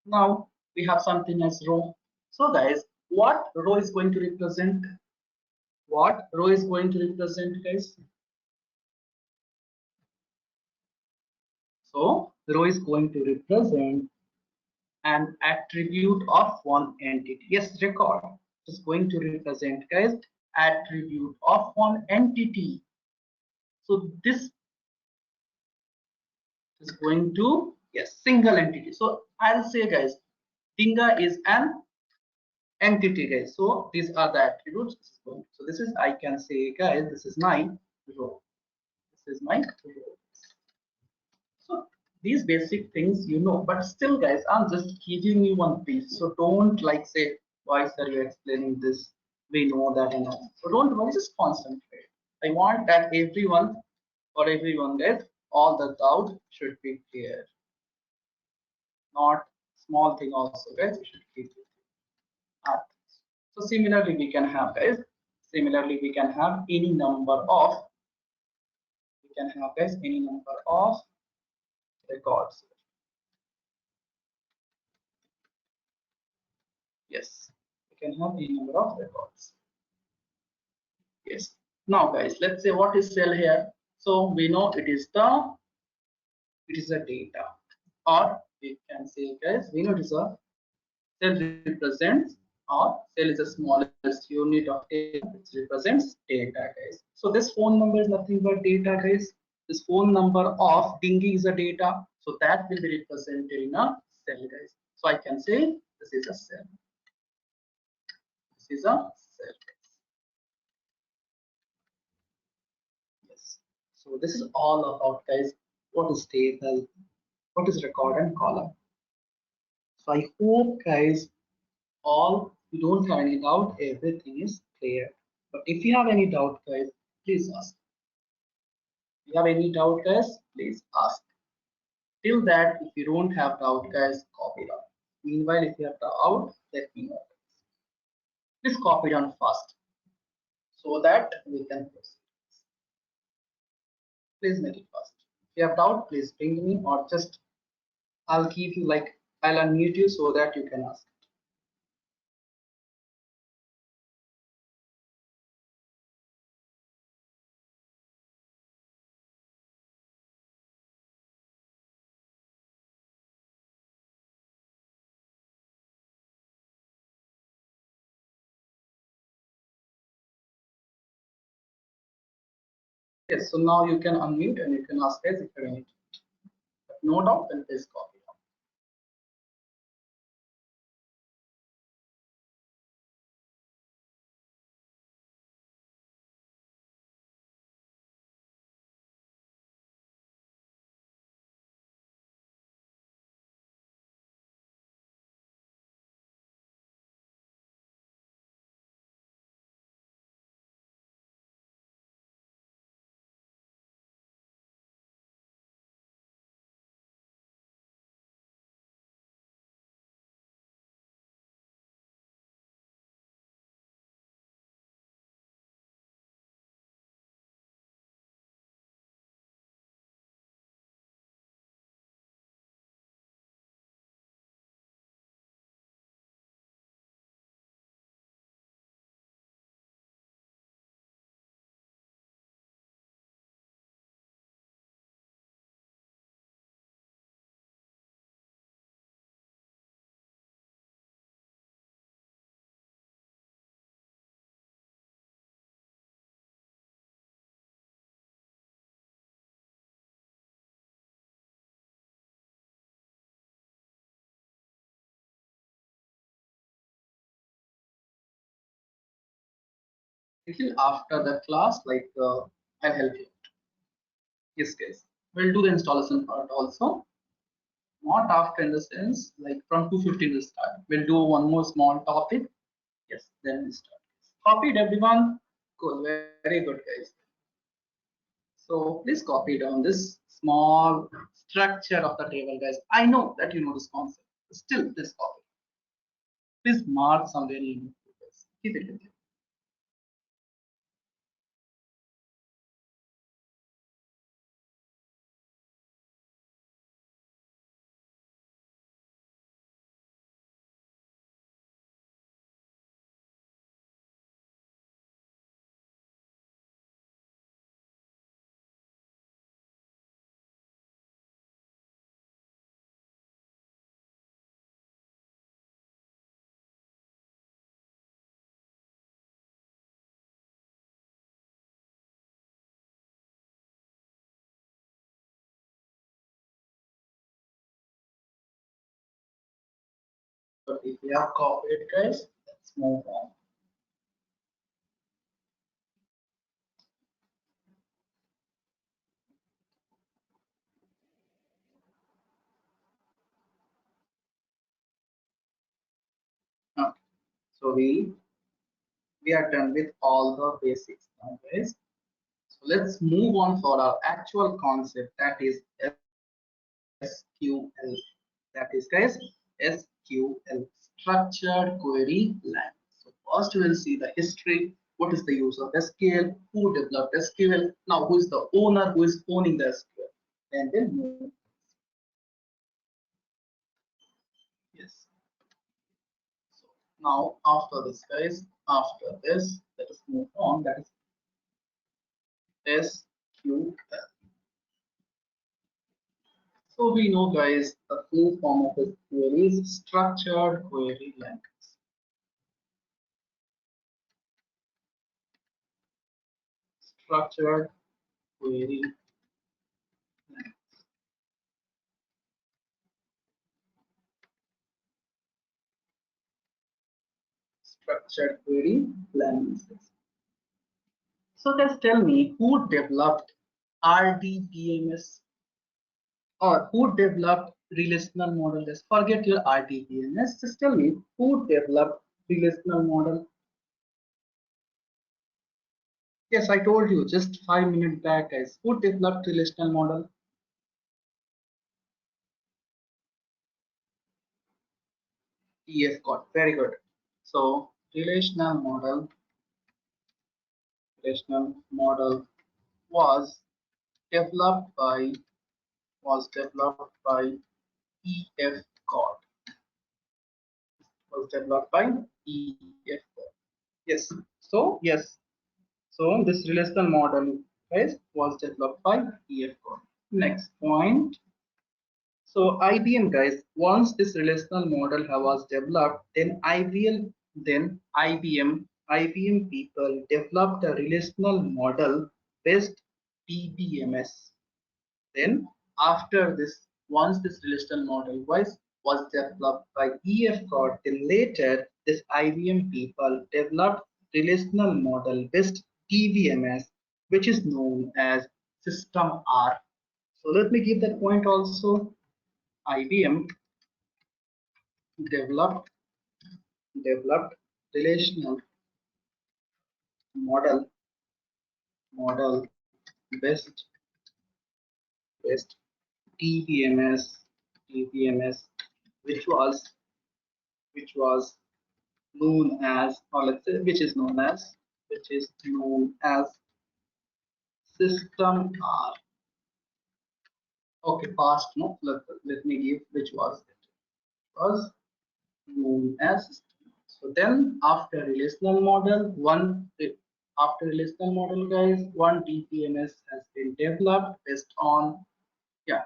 A: Now we have something as row. So, guys, what row is going to represent? What row is going to represent, guys? So row is going to represent an attribute of one entity. Yes, record. is going to represent, guys, attribute of one entity. So this is going to, yes, single entity. So I'll say, guys, Dinga is an entity, guys. So these are the attributes. So this is, I can say, guys, this is my row. This is my row. So these basic things you know, but still, guys, I'm just giving you one piece. So don't like say, why sir you're explaining this? We know that and all. So don't worry, just concentrate. I want that everyone or everyone gets all the doubt should be clear. Not small thing also, guys. We should keep it. So similarly, we can have, guys. Similarly, we can have any number of. We can have, guys, any number of records. Yes, we can have any number of records. Yes. Now, guys, let's say what is cell here. So we know it is a data, or we can say, guys, we know it is a cell represents, or cell is the smallest unit of data which represents data, guys. So this phone number is nothing but data, guys. This phone number of Dingy is a data, so that will be represented in a cell, guys. So I can say this is a cell. This is a cell. Yes. So this is all about, guys, what is table, what is record and column. So I hope, guys, all you don't have any doubt, everything is clear. But if you have any doubt, guys, please ask. If you have any doubt, guys, please ask. Till that, if you don't have doubt, guys, copy down. Meanwhile, if you have doubt, let me know. Please copy down fast so that we can proceed. Please make it fast. If you have doubt, please ping me, or just I'll give you like I'll unmute you so that you can ask. Yes, so now you can unmute and you can ask, guys, if you have any. But no doubt, then please copy. Little after the class, like I'll help you. Yes, guys. We'll do the installation part also. Not after, in the sense like from 2:15 we'll start. We'll do one more small topic. Yes, then we'll start. Copied everyone. Cool. Very good, guys. So please copy down this small structure of the table, guys. I know that you know this concept. Still, please copy. Please mark somewhere in this. Keep it with you. if we have copied, guys, let's move on. Okay. So we are done with all the basics now, guys. So let's move on for our actual concept, that is SQL. That is, guys, SQL, structured query language. So first we will see the history. What is the use of SQL? Who developed SQL? Now who is the owner? Who is owning the SQL? And then move. Yes. So now after this, guys, after this, let us move on. That is SQL. So we know, guys, the full form of SQL is structured query language. Structured query language. Structured query languages. So guys, tell me who developed RDBMS or who developed relational model? Just forget your RDBMS. Just tell me who developed relational model. Yes, I told you just 5 minutes back, guys. Who developed relational model? EF got very good. So relational model was developed by EF code. Was developed by EF code. Yes. So yes. So this relational model, guys, was developed by EF code. Next point. So IBM, guys, once this relational model was developed, then IBM people developed a relational model based DBMS. Then after this, once this relational model was developed by EF code, then later this IBM people developed relational model based DBMS, which is known as System R. So let me give that point also. IBM developed relational model model based based DBMS, which was known as, or let's say which is known as System R. Okay, past, no, let me give which was it. It was known as system. So then after relational model, guys, one DBMS has been developed based on, yeah,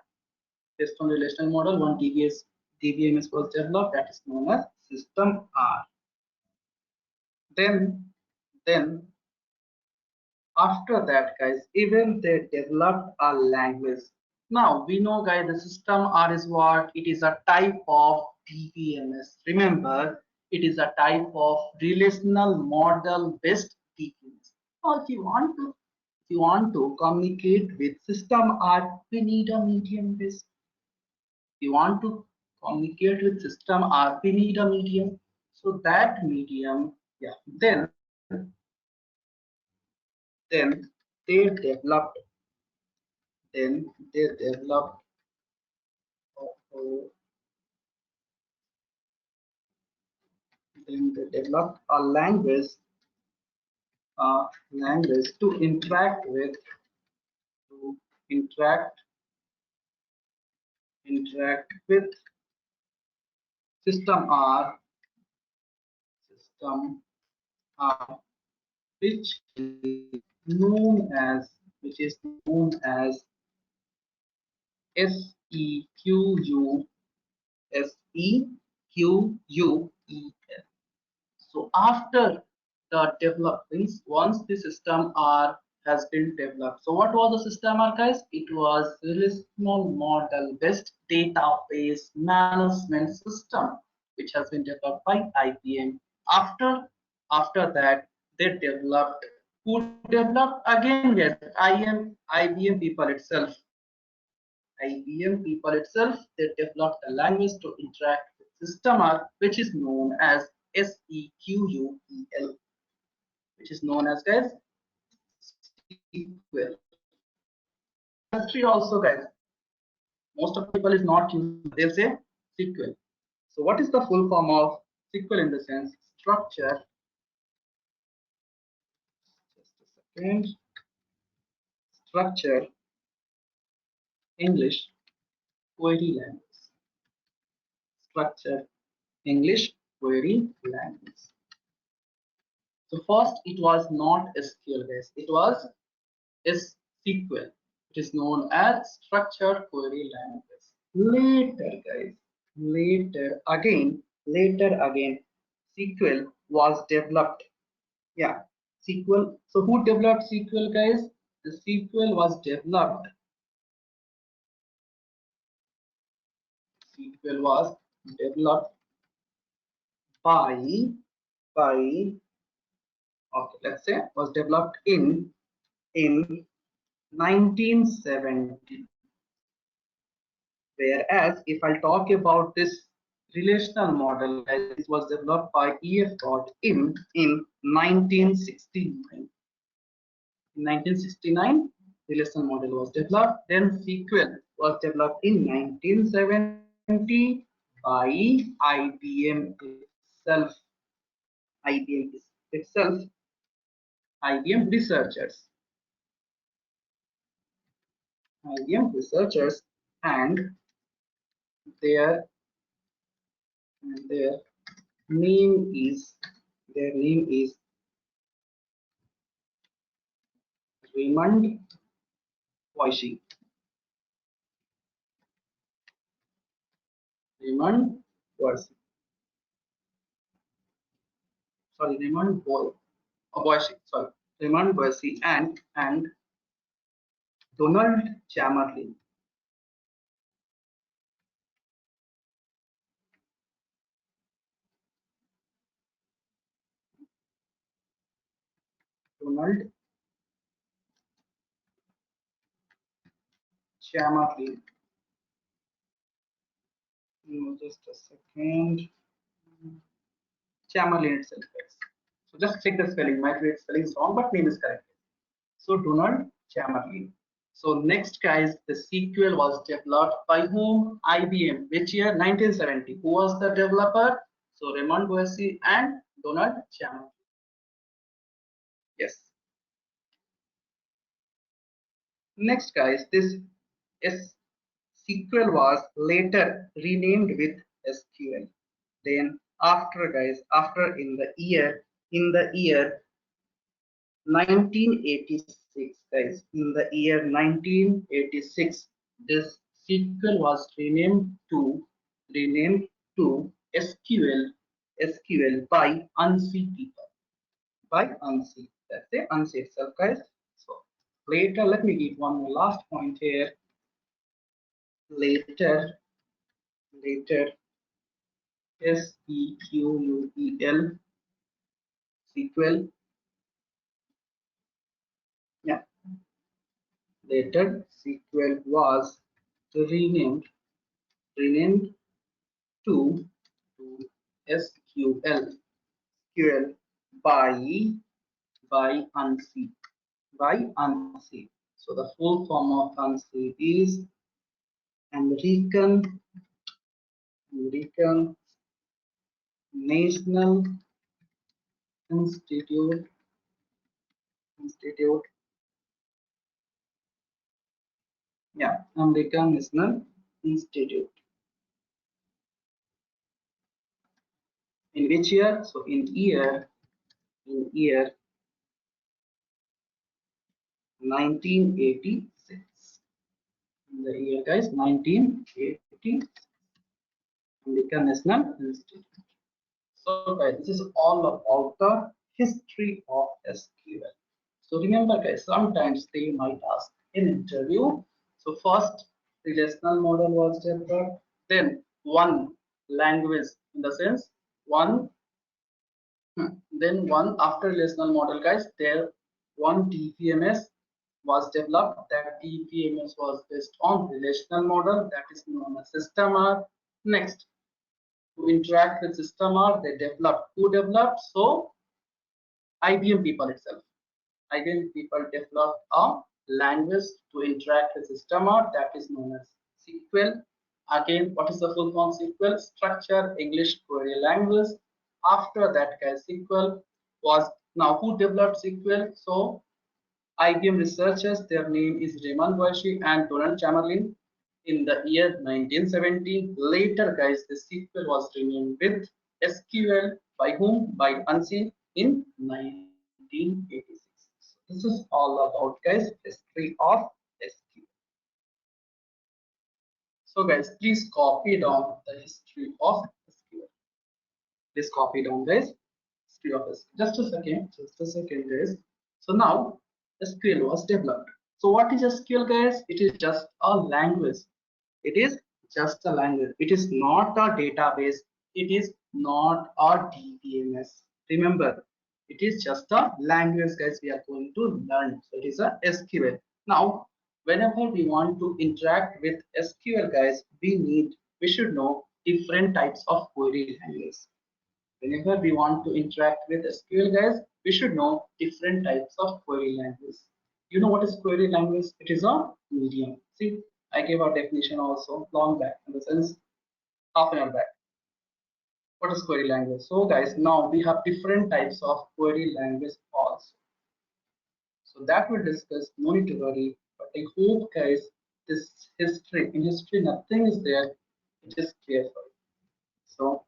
A: based on relational model. One DBMS was developed, that is known as System R. Then after that, guys, even they developed a language. Now we know, guys, the System R is what? It is a type of DBMS. Remember, it is a type of relational model based DBMS. Now if you want to communicate with System R, we need a medium based. If you want to communicate with System R, we need a medium. So that medium, yeah, then they developed then they developed uh, a language to interact with system R system R, which is known as SEQU SEQUEL. So after the developments, once the system R has been developed. So what was the system R, guys? It was relational model based database management system. which has been developed by IBM. After that, they developed. Who developed again? Guys, IBM people itself. IBM people itself. They developed a language to interact with system which is known as SEQUEL, which is known as guys SQL. Industry also guys. Most of the people is not using. They'll say SQL. So what is the full form of SQL in the sense structure? Just a second. Structure English query language. Structure English query language. So first it was not SQL guys. It was SQL. It is known as structured query language. Later guys, later again, SQL was developed. Yeah, SQL. So who developed SQL guys? The SQL was developed. SQL was developed by okay, let's say was developed in 1970. Whereas if I talk about this relational model, as it was developed by in 1969. In 1969, relational model was developed. Then SQL was developed in 1970 by IBM itself. IBM itself, IBM researchers. IBM researchers and their their name is Raymond Boise. Raymond Boise. Sorry, Raymond Boise. Sorry, Raymond Boise and Donald Chamberlain. Donald Chamberlain. Just a second. Chamberlain itself. So just check the spelling. Might be spelling is wrong, but name is correct. So Donald Chamberlain. So next guys, the SQL was developed by whom? IBM. Which year? 1970. Who was the developer? So Raymond Boise and Donald Chamberlain. Yes. Next guys, this SQL was later renamed with SQL. Then after guys, after in the year 1986 guys, in the year 1986, this SQL was renamed to SQL by ANSI people. By ANSI. That's the ANSI itself guys. So later, let me give one more last point here. Later SEQUEL SQL. Yeah. Later SQL was renamed to SQL by ANSI. So the full form of ANSI is American National Institute yeah, American National Institute. In which year? So in year 1986. In the year guys 1980, American National Institute. So guys, this is all about the history of SQL. So remember guys, sometimes they might ask in interview. So first relational model was developed, then one language in the sense one then one after relational model, guys, there one TPMS was developed. That TPMS was based on relational model, that is known as system R. Next, to interact with system R, they developed. Who developed? So IBM people itself. IBM people developed a language to interact with system R, that is known as SQL. Again, what is the full form? SQL, Structure English Query Language. After that, guys, SQL was, now who developed SQL? So IBM researchers, their name is Raymond Boishi and Donald Chamberlain in the year 1970. Later, guys, the SQL was renamed with SQL by whom? By Unseen in 1986. So this is all about, guys, history of SQL. So guys, please copy down the history of SQL. Please copy down, guys, history of SQL. Just a second, guys. So now SQL was developed. So what is SQL, guys? It is just a language. It is just a language. It is not a database. It is not a DBMS. Remember, it is just a language, guys. We are going to learn. So it is a SQL. Now, whenever we want to interact with SQL, guys, we should know different types of query language. Whenever we want to interact with SQL, guys, we should know different types of query language. You know what is query language? It is a medium. See, I gave a definition also long back, in the sense half an hour back. What is query language? So guys, now we have different types of query language also. So that we'll discuss, no need to worry. But I hope, guys, this history, in history nothing is there, it is clear for you. So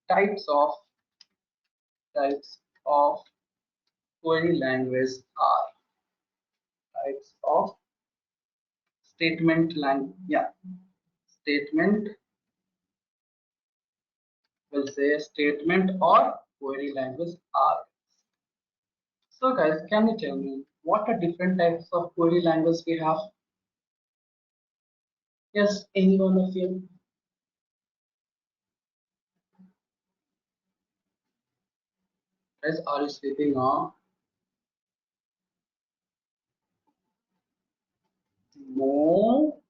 A: types of types of query language are types of statement language. Yeah, statement, will say statement or query language are. So guys, can you tell me what are different types of query language we have? Yes, any one of you? Guys, are you sleeping now? No.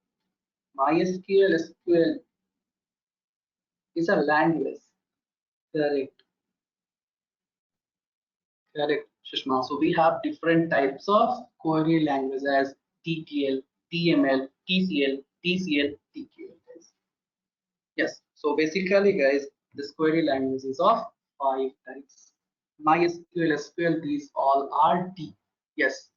A: MySQL SQL is a language. Correct. Correct, Sushma. So we have different types of query language as TTL, TML, TCL, TCL, TQL. Yes. So basically, guys, this query language is of 5 types. MySQL, SQL, these all are D. Yes.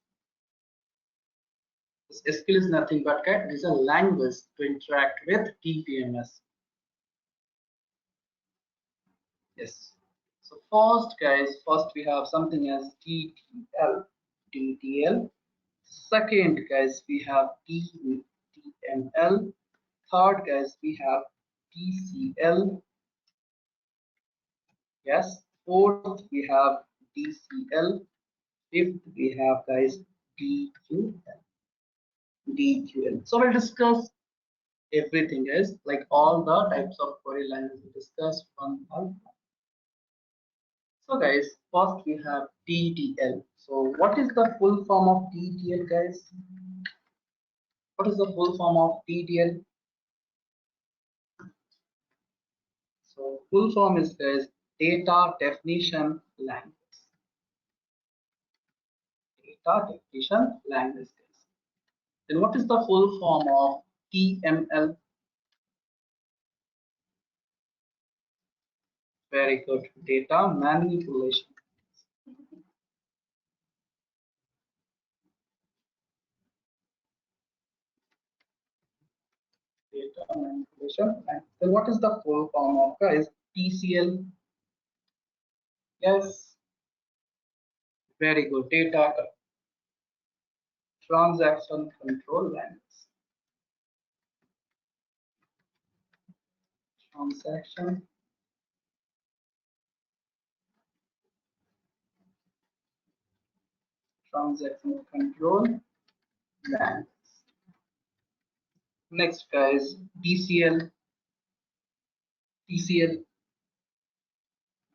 A: This SQL is nothing but, guys, it is a language to interact with TPMS. Yes. So first, guys, first we have something as TTL. TTL. Second, guys, we have TML. Third, guys, we have TCL. Yes. Fourth, we have DCL. Fifth, we have, guys, DQL. DQL. So we'll discuss everything, guys, like all the types of query language we discussed one by one. So guys, first we have TTL. So what is the full form of TTL, guys? What is the full form of TTL? So full form is, guys, data definition language. Data definition language, guys. Then what is the full form of TML? Very good. Data manipulation. Data manipulation. And then what is the full form of, guys? TCL. Yes. Very good. Data transaction control language. Transaction control language. Next, guys, DCL. TCL.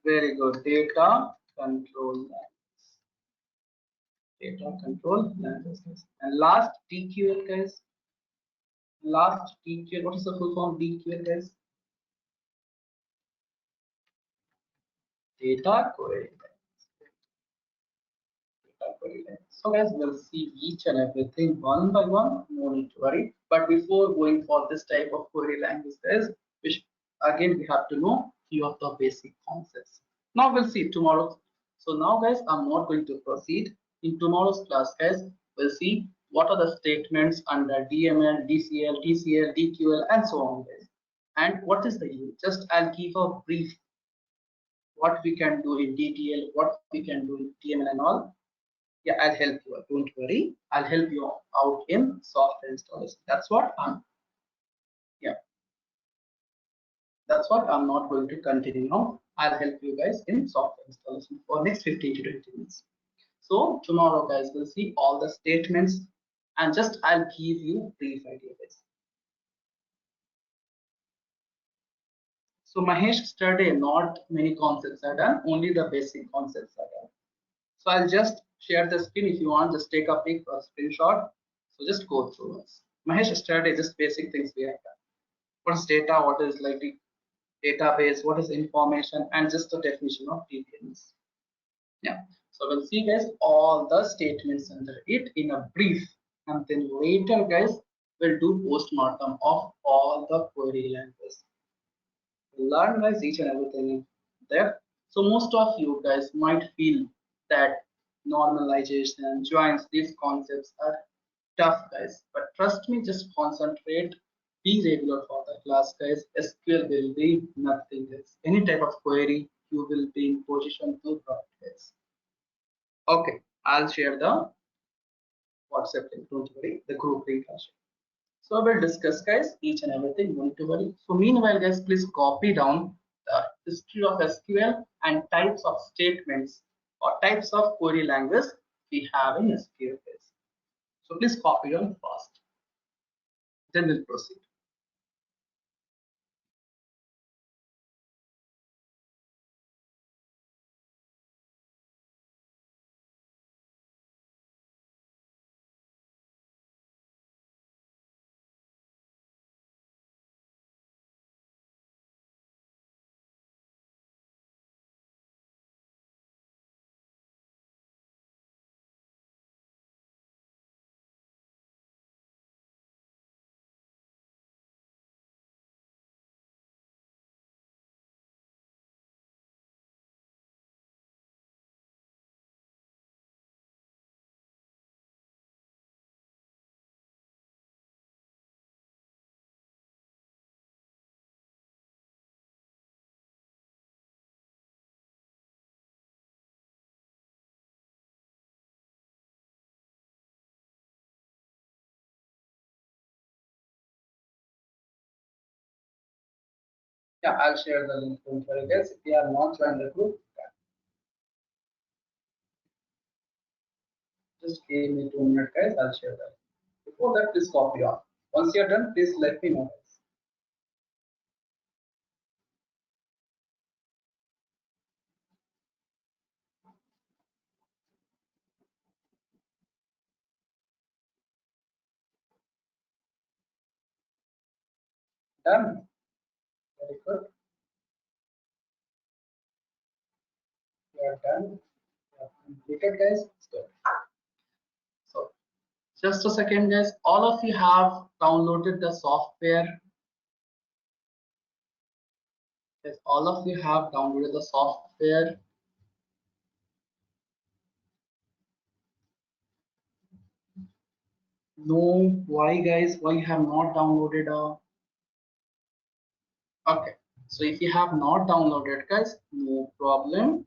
A: Very good. Data control language. Data control language. And last DQL, guys. Last DQL. What is the full form DQL, guys? Data query. So guys, we'll see each and everything one by one. No need to worry. But before going for this type of query language, guys, which again we have to know few of the basic concepts. Now we'll see tomorrow. So now guys, I'm not going to proceed. In tomorrow's class, guys, we'll see what are the statements under DML, DCL, TCL, DQL, and so on, guys. And what is the use? Just I'll give a brief what we can do in DTL, what we can do in TML and all. Yeah, I'll help you. Don't worry. I'll help you out in software installation. That's what yeah, that's what I'm not going to continue now. I'll help you guys in software installation for next 15 to 20 minutes. So tomorrow, guys, we'll see all the statements and just I'll give you brief idea, guys. So Mahesh, yesterday not many concepts are done, only the basic concepts are done. So I'll just share the screen. If you want, just take a pic or screenshot. So just go through us. Mahesh, yesterday just basic things we have done. What is data? What is like the database? What is information? And just the definition of DBMS. Yeah. So we'll see, guys, all the statements under it in a brief, and then later, guys, we'll do postmortem of all the query languages. Learn, guys, each and everything there. So most of you guys might feel that normalization, joins, these concepts are tough, guys. But trust me, just concentrate, be regular for the class, guys. SQL will be nothing else. Any type of query, you will be in position to write, guys. Okay, I'll share the WhatsApp link. Don't worry, the group link I'll share. So we'll discuss, guys, each and everything. Don't worry. So meanwhile, guys, please copy down the history of SQL and types of statements or types of query language we have in SQL, guys. So please copy down fast. Then we'll proceed. Yeah, I'll share the link. Don't worry, guys. If you are not joined the group, just give me 2 minutes, guys. I'll share that. Before that, please copy on. Once you're done, please let me know, guys. Done. Very good. You are done. You have completed, guys. Good. So just a second, guys. All of you have downloaded the software. Yes, all of you have downloaded the software. No, why, guys? Why you have not downloaded okay. So if you have not downloaded, guys, no problem.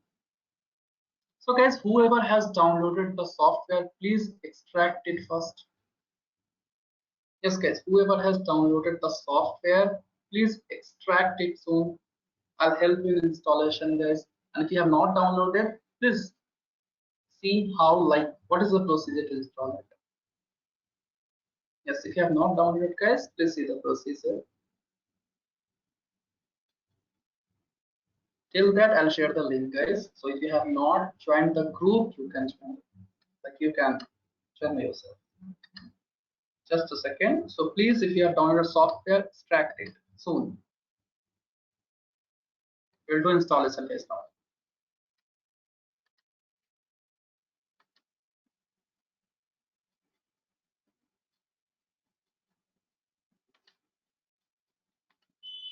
A: So guys, whoever has downloaded the software, please extract it first. Yes, guys, whoever has downloaded the software, please extract it soon. I'll help you in installation, guys. And if you have not downloaded, please see how, like, what is the procedure to install it. Yes, if you have not downloaded, guys, please see the procedure. Till that, I'll share the link, guys. So if you have not joined the group, you can join. Like you can join yourself. Just a second. So please, if you have downloaded software, extract it soon. We'll do installation test now.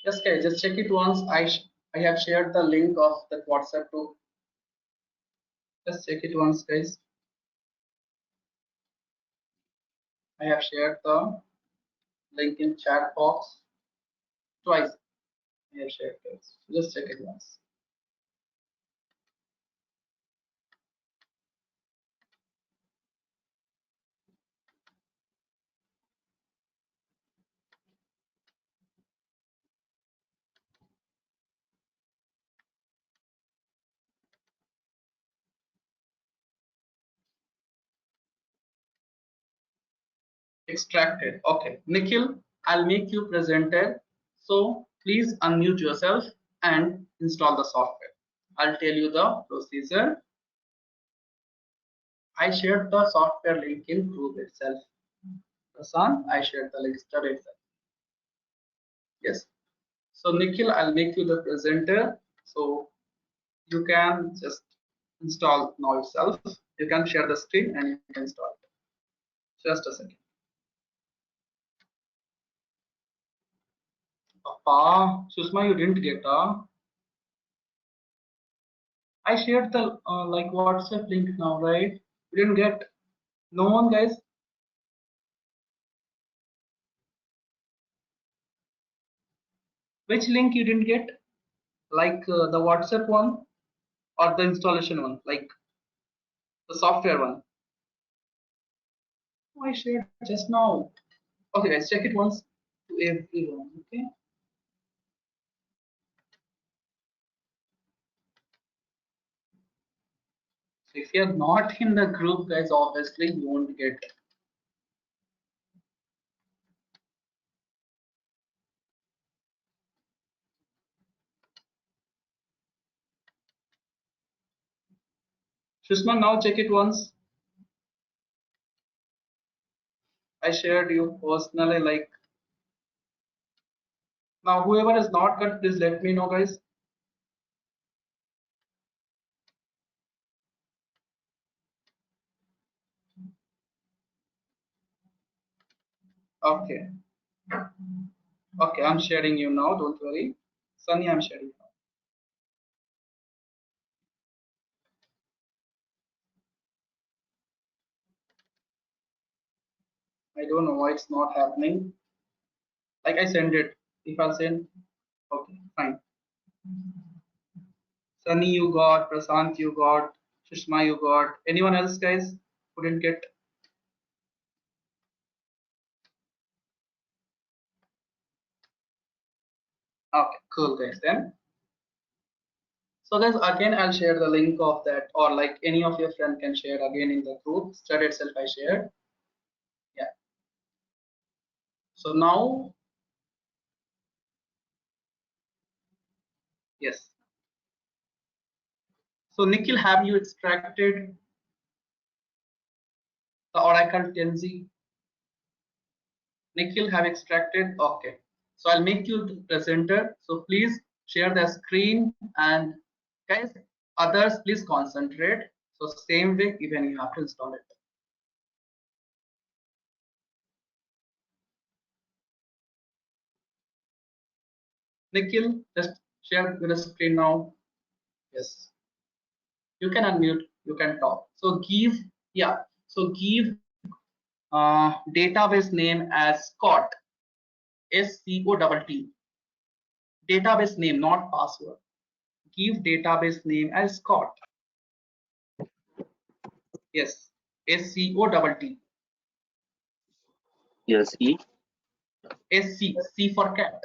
A: Yes, guys, just check it once. I have shared the link of that WhatsApp group. Just check it once, guys. I have shared the link in chat box twice. I have shared this. Just check it once. Extracted. Okay, Nikhil, I'll make you presenter. So please unmute yourself and install the software. I'll tell you the procedure. I shared the software link in group itself. Prasan, I shared the link itself. Yes. So Nikhil, I'll make you the presenter. So you can just install now yourself. You can share the screen and you can install it. Just a second. Papa, Sushma, you didn't get I shared the like WhatsApp link now, right? You didn't get. No one, guys. Which link you didn't get? Like the WhatsApp one or the installation one, like the software one. Oh, I shared just now. Okay, guys, check it once to everyone. Okay. So if you're not in the group, guys, obviously you won't get. Shushma, now check it once. I shared you personally. Like now, whoever is not good, please let me know, guys. Okay. Okay, I'm sharing you now. Don't worry. Sunny, I'm sharing now. I don't know why it's not happening. Like I send it. If I send, okay, fine. Sunny, you got. Prasant, you got. Sushma, you got. Anyone else, guys, who didn't get? Okay, cool, guys. Then. So, guys, again, I'll share the link of that, or like any of your friends can share again in the group. Study itself, I shared. Yeah. So now, yes. So, Nikhil, have you extracted the Oracle 10Z? Nikhil have extracted. Okay. So I'll make you the presenter. So please share the screen and guys, others please concentrate. So same way, even you have to install it. Nikhil, just share the screen now. Yes. You can unmute. You can talk. So give, yeah. So give database name as Scott. SCOTT. Database name, not password. Give database name as Scott. Yes. SCOTT.
B: Yes, E.
A: C for cat.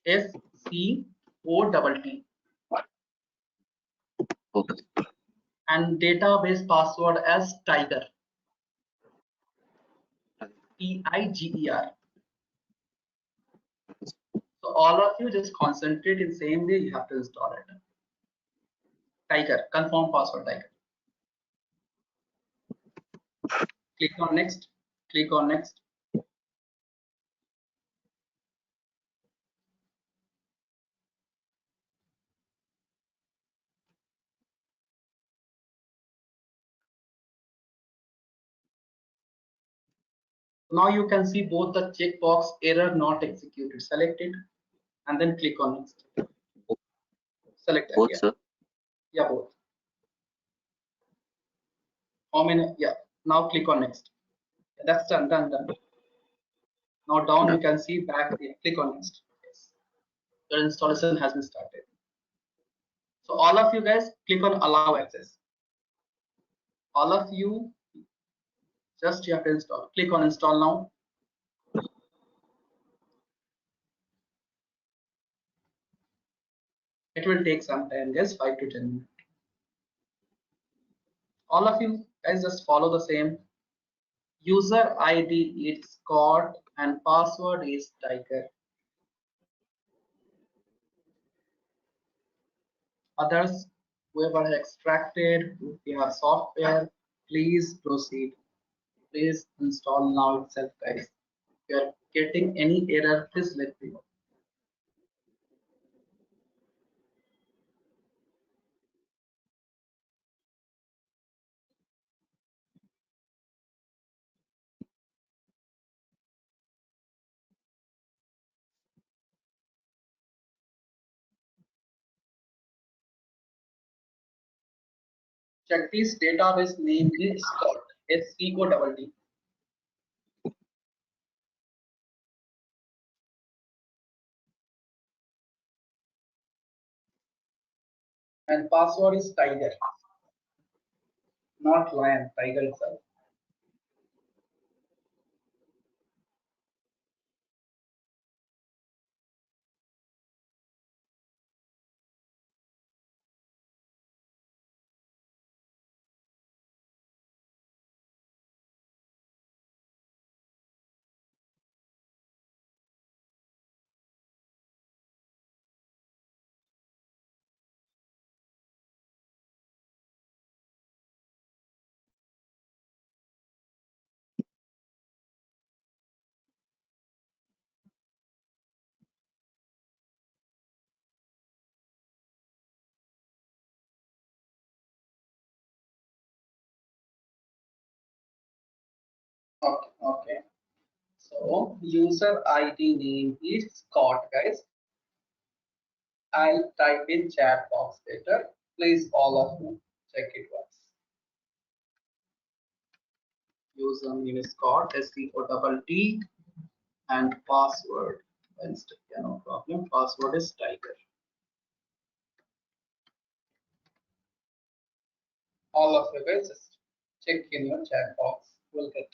A: SCOTT.
B: Okay.
A: And database password as tiger. TIGER. So So all of you just concentrate in same way you have to install it. Tiger, confirm password Tiger. Click on next. Click on next. Now you can see both the checkbox error not executed. Select it and then click on next. Select that.
B: Both,
A: Yeah.
B: sir.
A: Yeah, both. How many? Yeah. Now click on next. That's done. Now down you can see back. Click on next. Yes. Your installation has been started. So all of you guys click on allow access. All of you just you have to install. Click on install now. It will take some time, guys, 5 to 10 minutes. All of you guys just follow the same. User ID is Scott and password is Tiger. Others, whoever has extracted, if you have software, please proceed. Please install now itself, guys. If you are getting any error, please let me know. Check this database name is Scott. SCOTT. And password is Tiger, not lion, Tiger itself. Okay, okay. So user ID name is Scott, guys. I'll type in chat box later. Please, all of you, check it once. User name is Scott, SCOTT, and password. Yeah, no problem. Password is Tiger. All of you guys just check in your chat box. We'll get.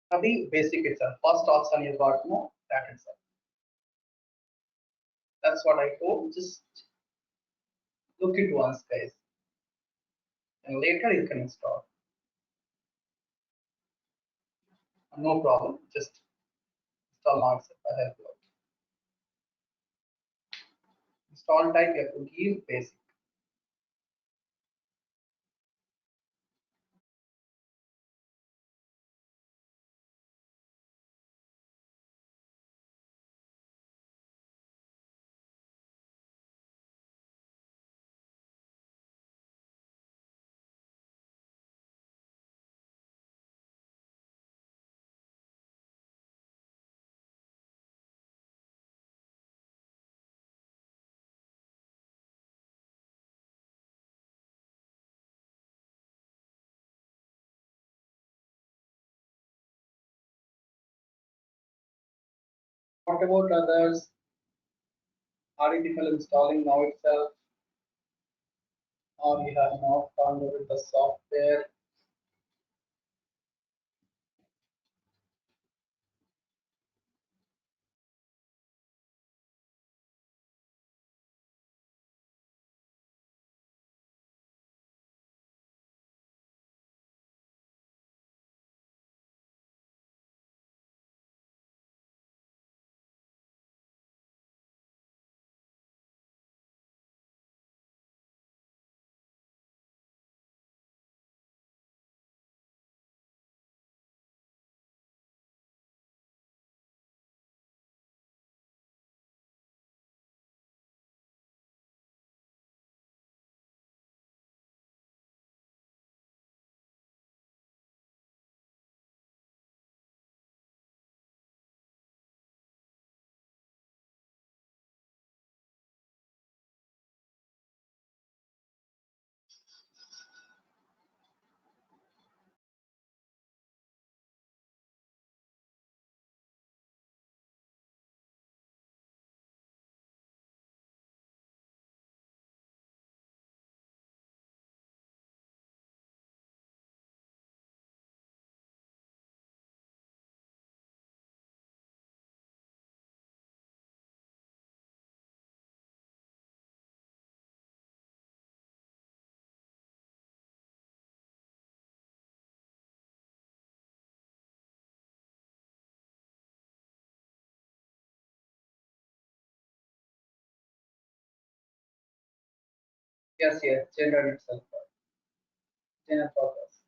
A: The basic itself. First option you got no that itself. That's what I told. Just look it once, guys, and later you can install. No problem. Just install now itself. I help you out. Install type you have to give basic. What about others? Artificial installing now itself, or you have not downloaded the software. Yes, yes, general itself, general purpose.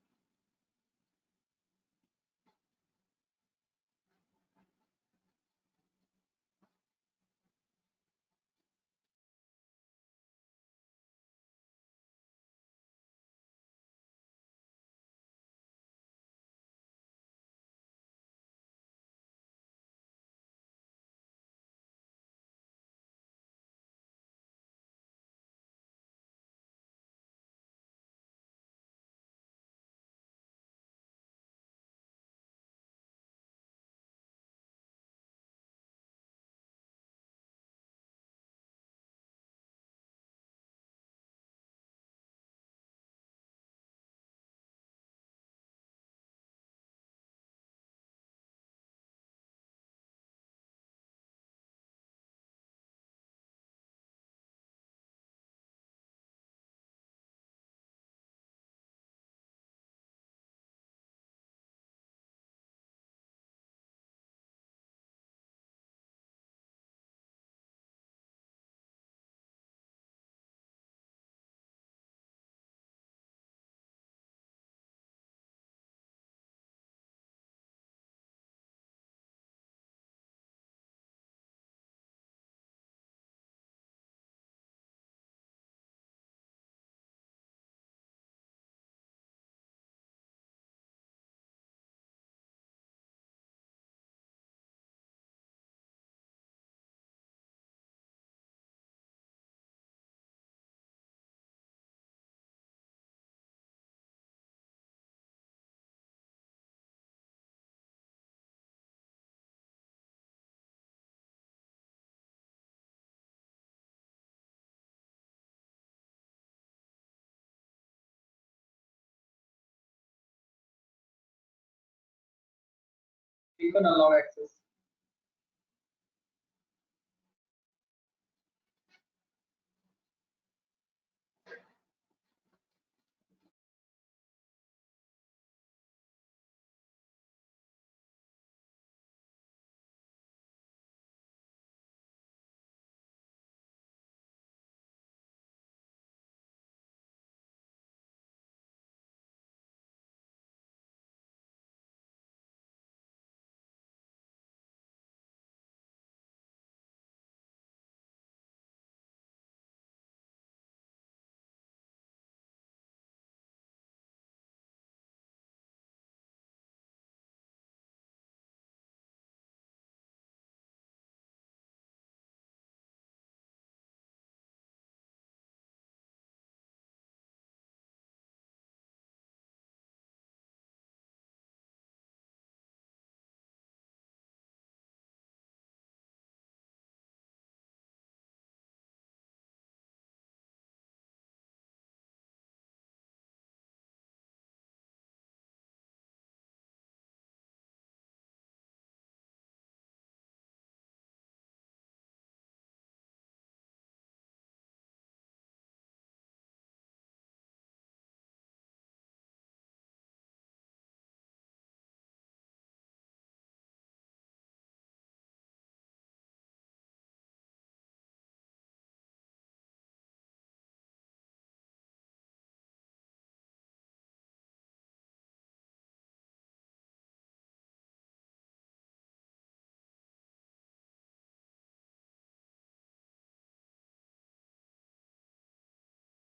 A: You can allow access.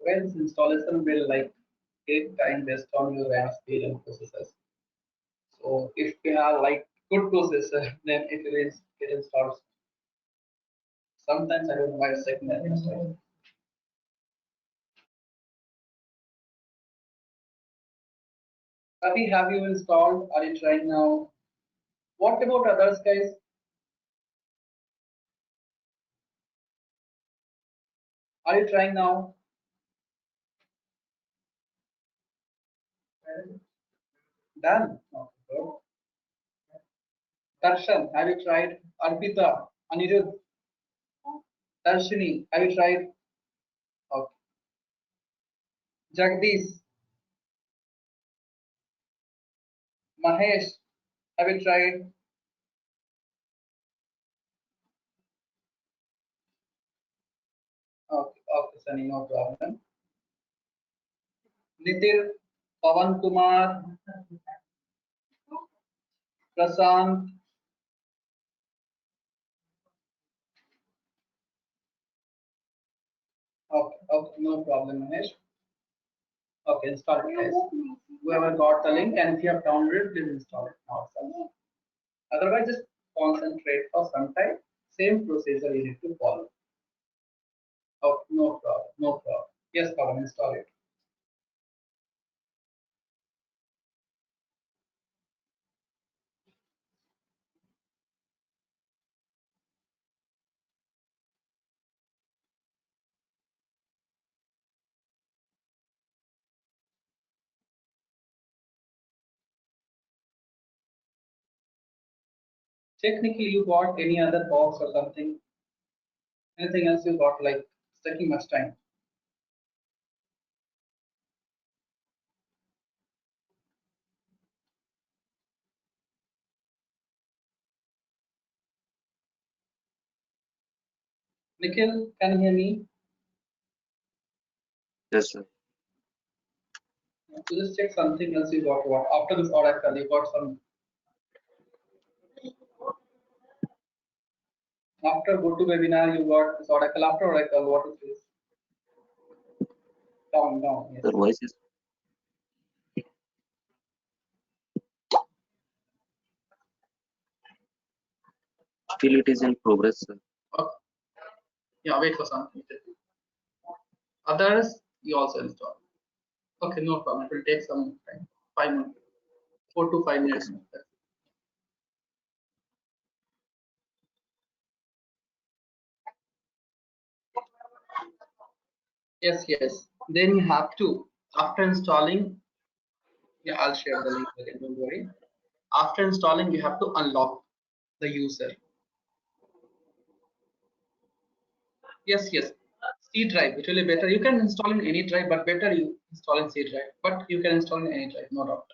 A: Well, this installation will like take time based on your RAM speed and processors. So if you have like good processor, then it installs. Sometimes I don't know why it's taking that much time. Ravi, have you installed? Are you trying now? What about others, guys? Are you trying now? Done. Okay, good. Darshan, have you tried? Arpita, Anirudh, Darshini, have you tried? Okay. Jagdish, Mahesh, have you tried? Okay, okay, Sunny, no problem. Nitin, Pavan Kumar, Prasant. Okay, okay, no problem, Mahesh. Okay, install it, guys. Whoever got the link and if you have downloaded, please install it now. Otherwise, just concentrate for some time. Same procedure you need to follow. Okay, no problem, no problem. Yes, Pavan, install it. Technically, you got any other box or something? Anything else you got like it's taking much time? Nikhil, can you hear me?
B: Yes, sir.
A: So just check something else you got what after this Oracle you got some after go to webinar you got this Oracle after Oracle what is this? Down yes.
B: The voice is still it is in progress, sir.
A: Okay. Yeah, wait for something. Others you also install. Okay, no problem. It will take some time. 5 minutes, 4 to 5 minutes.
B: Yes.
A: Yes, yes. Then you have to after installing. Yeah, I'll share the link again. Don't worry. After installing, you have to unlock the user. Yes, yes. C drive, it will be better. You can install in any drive, but better you install in C drive. But you can install in any drive, no doubt.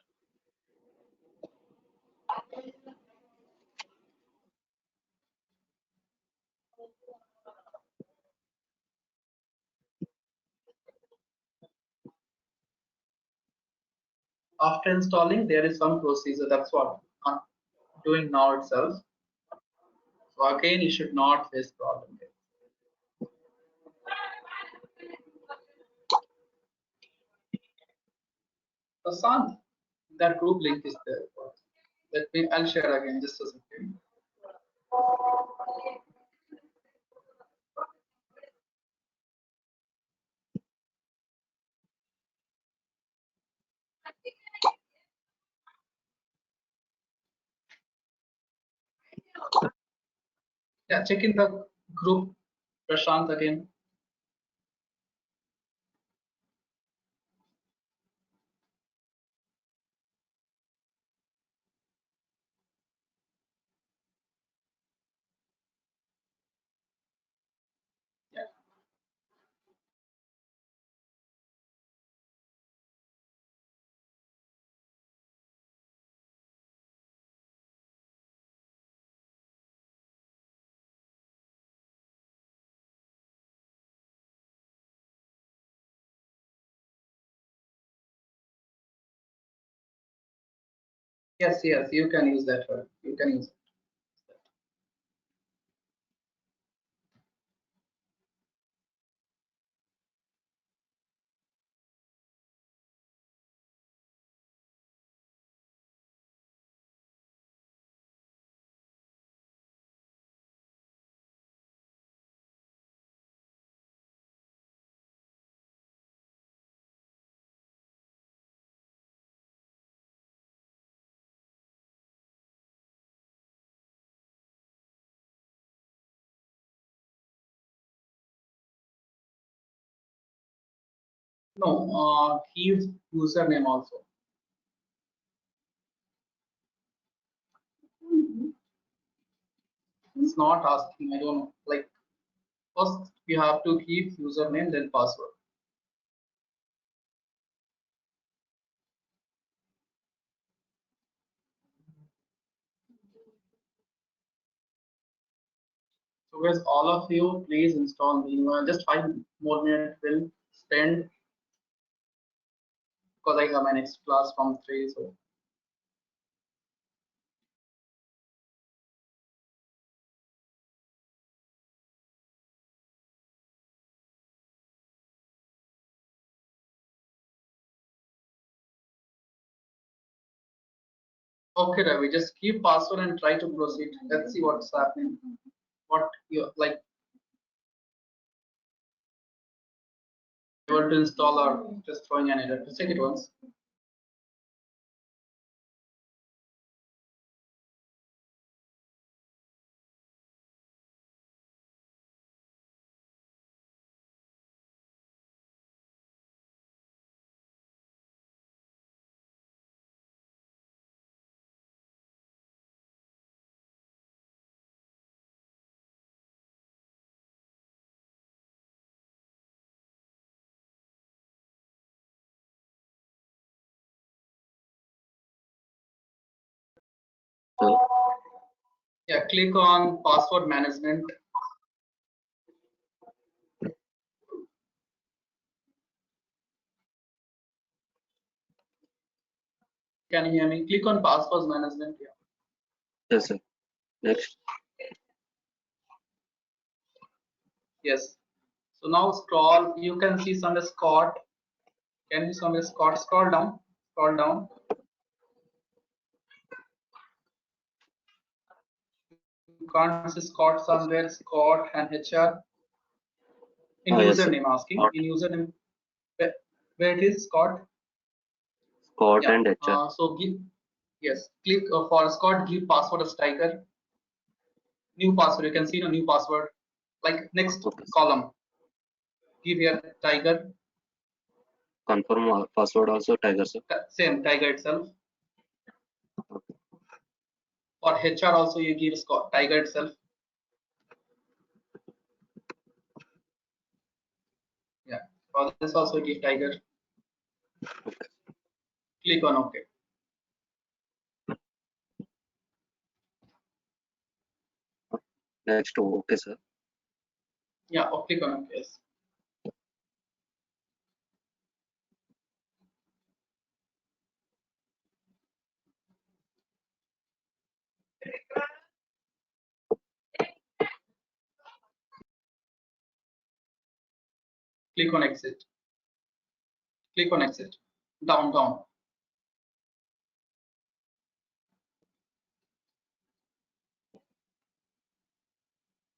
A: After installing, there is some procedure. That's what I'm doing now itself. So again, you should not face problem here. Prasant, that group link is there. I'll share again just a second. Yeah, check in the group, Prashant again. Yeah. Yes, yes, you can use that word. You can use it. No, give username also. It's not asking, I don't know. Like first you have to give username then password. So guys, all of you please install the just 5 more minutes will spend because I have my next class from 3. So okay, Ravi, just keep password and try to proceed. Let's see what's happening. What you like able to install or just throwing an error. Check it once.
B: So
A: Yeah, click on password management. Can you hear me? Click on password management. Yeah.
B: yes, sir. Next.
A: Yes. So now scroll. You can see somewhere Scott. Can you somewhere Scott? Scroll down. Scroll down. You can't see Scott somewhere. Scott and HR. In
B: Oh yes, sir.
A: username asking.
B: Scott,
A: In username. Where it is Scott?
B: Scott
A: Yeah.
B: and HR.
A: So give. Yes. Click for Scott. Give password as Tiger. New password. You can see the new password. Like next
B: Okay.
A: column. Give here Tiger.
B: Confirm password also Tiger, sir.
A: Same Tiger itself.
B: Okay.
A: For HR also you give Scott Tiger itself. Yeah. For this also give Tiger.
B: Okay.
A: Click on OK.
B: Next. Okay, sir.
A: Yeah. Click on OK. Yes. Click on exit. Click on exit. Down, down.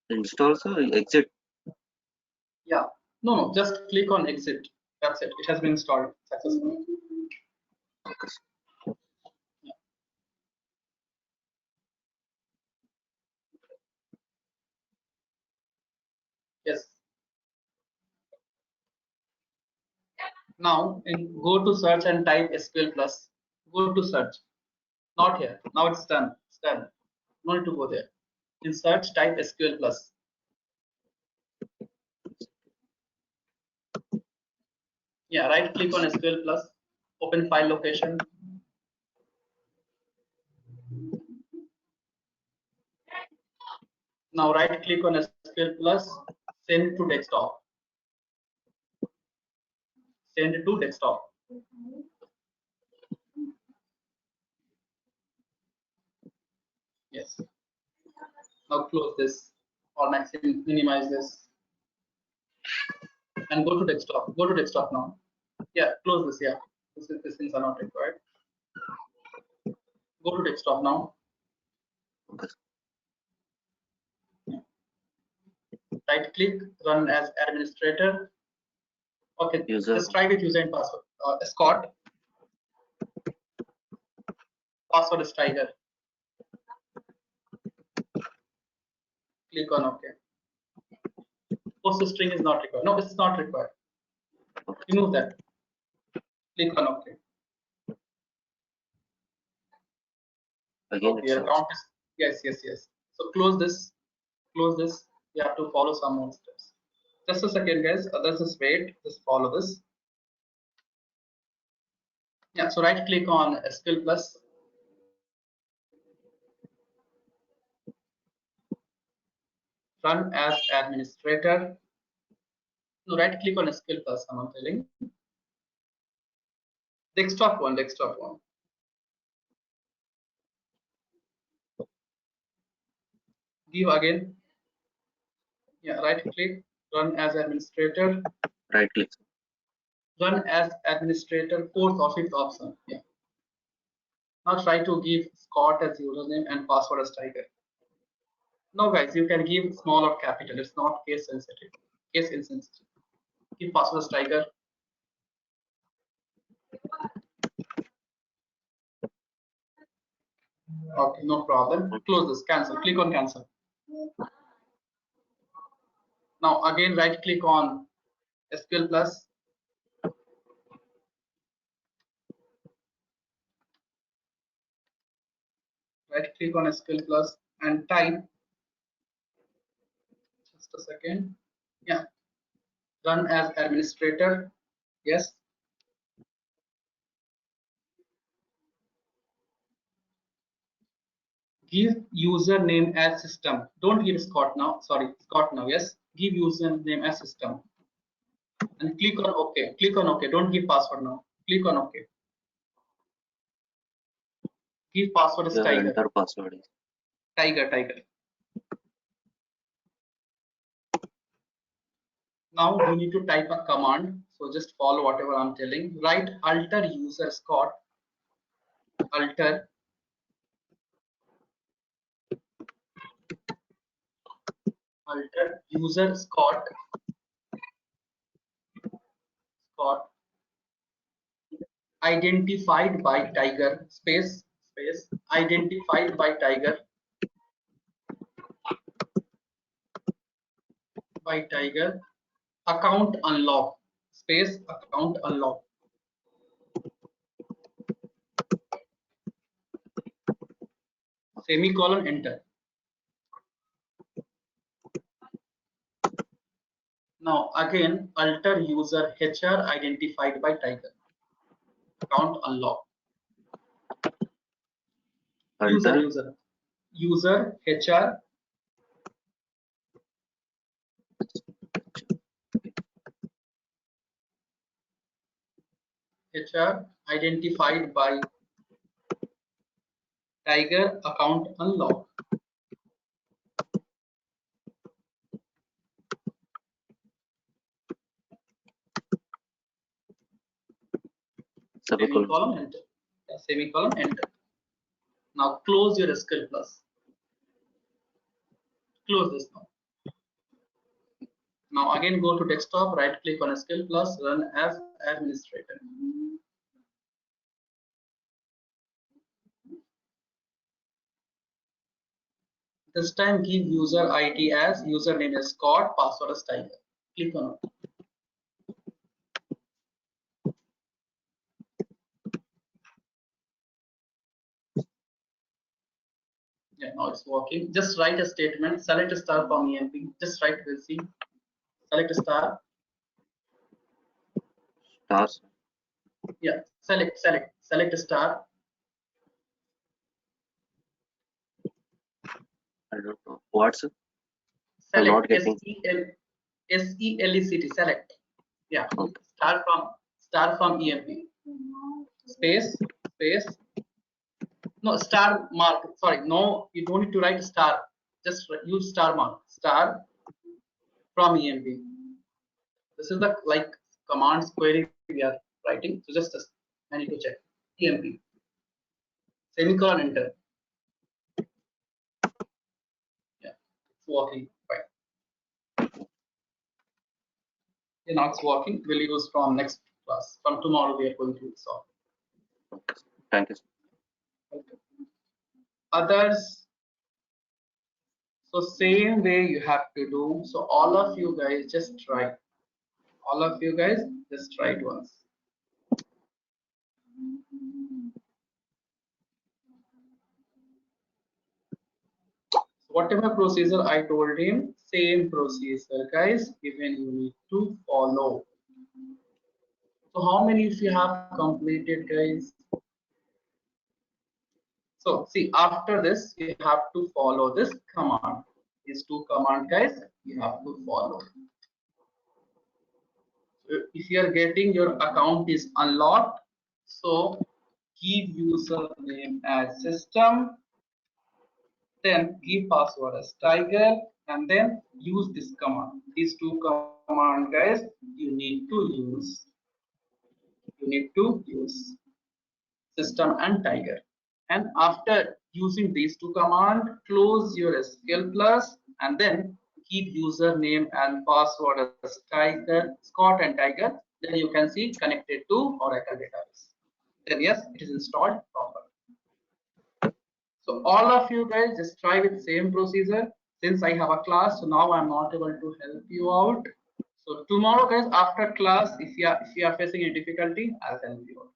B: Install, sir. Exit.
A: Yeah. No, no. Just click on exit. That's it. It has been installed successfully.
B: Okay, sir.
A: Yeah. Yes. Now go to search and type SQL plus. Go to search. Not here. Now it's done. It's done. No need to go there. In search, type SQL plus. Yeah. Right click on SQL plus. Open file location. Now right click on SQL plus. Send to desktop. Send to desktop. Yes. Now close this or maximum minimize this and go to desktop. Go to desktop now. Yeah, close this. Yeah, these things are not required. Go to desktop now.
B: Okay, sir.
A: Yeah. Right click, run as administrator. Okay,
B: User.
A: just try with user and password. Scott, password is Tiger. Click on OK. Post string is not required. No, it's not required.
B: Okay.
A: Remove that. Click on OK.
B: Again
A: Okay,
B: it's
A: your
B: lost.
A: account is yes. So close this. Close this. You have to follow some more steps. Just a second, guys. Others just wait. Just follow this. Yeah. So right click on SQL Plus. Run as administrator. No, right click on SQL Plus. I'm telling. Desktop one. Desktop one. Give again. Yeah. Right click. Run as administrator.
B: Right click.
A: Run as administrator. Fourth or fifth option. Yeah. Now try to give Scott as username and password as Tiger. No, guys, you can give small or capital. It's not case sensitive. Case insensitive. Give password as Tiger. Okay, no problem. Close this. Cancel. Click on cancel. Now again, right click on SQL Plus. Right click on SQL Plus and type. Just a second. Yeah. Run as administrator. Yes. Give username as system. Don't give Scott now. Sorry, Scott now. Yes. Give username as system. And click on OK. Click on OK. Don't give password now. Click on OK. Give password as
B: Your
A: Tiger.
B: enter password is
A: Tiger. Now you need to type a command. So just follow whatever I'm telling. Write alter user Scott. Alter user Scott. Identified by Tiger. Space. Identified by Tiger. Account unlock. Space. Account unlock. Semicolon. Enter. Now again, alter user HR identified by Tiger. Account unlock.
B: enter.
A: User HR identified by Tiger. Account unlock.
B: Semicolon.
A: Semicolon. Enter. Yeah, semicolon. Enter. Now close your SQL Plus. Close this now. Now again go to desktop, right click on SQL Plus, run as administrator. This time give user ID as username is Scott, password as Tiger. Click on it. Yeah, now it's working. Just write a statement, select a star from EMP. Just write we'll see. Select a star.
B: Stars.
A: Yeah, select a star.
B: I don't know. What's it? I'm not
A: Select
B: getting.
A: SELECT. Select. Yeah.
B: Okay.
A: Star from EMP. Space. No, star mark. Sorry, no, you don't need to write star. Just use star mark. Star from EMP. This is the like commands query we are writing. So just I need to check. EMP. Semicolon. Enter. Yeah, it's working fine. Yeah, now it's working. We'll use from next class. From tomorrow we are going to solve.
B: Okay. Thank you.
A: Okay. Others. So same way you have to do. So all of you guys just try. All of you guys, just try it once. Whatever procedure I told him, same procedure, guys, even you need to follow. So how many of you have completed, guys? So see, after this, you have to follow this command. These two commands, guys, you have to follow. So if you are getting your account is unlocked, so give username as system, then give password as tiger, and then use this command. These two command, guys, you need to use. You need to use system and tiger. And after using these two commands, close your SQL plus and then keep username and password as tiger, Scott and tiger. Then you can see connected to Oracle database. Then yes, it is installed properly. So all of you guys just try with same procedure. Since I have a class, so now I'm not able to help you out. So tomorrow, guys, after class, if you are facing a difficulty, I'll help you out.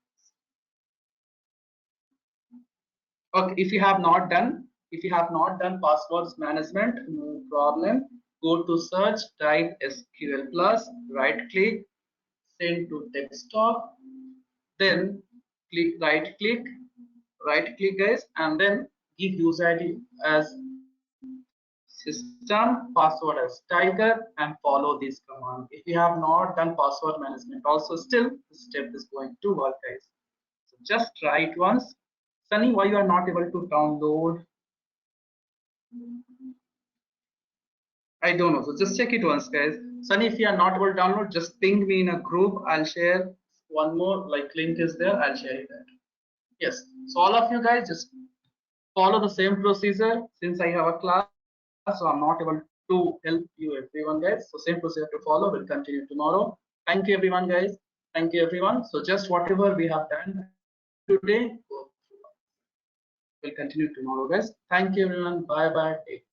A: Okay, if you have not done passwords management, no problem. Go to search, type SQL plus, right click, send to desktop, then click right click guys, and then give user ID as system, password as tiger, and follow this command. If you have not done password management, also still this step is going to work, guys. So just try it once. Sunny, why you are not able to download? I don't know. So just check it once, guys. Sunny, if you are not able to download, just ping me in a group. I'll share one more like link is there. I'll share that. Yes. So all of you guys just follow the same procedure. Since I have a class, so I'm not able to help you everyone, guys. So same procedure to follow. We'll continue tomorrow. Thank you, everyone, guys. Thank you, everyone. So just whatever we have done today, we'll continue tomorrow, guys. Thank you, everyone. Bye bye. Take care.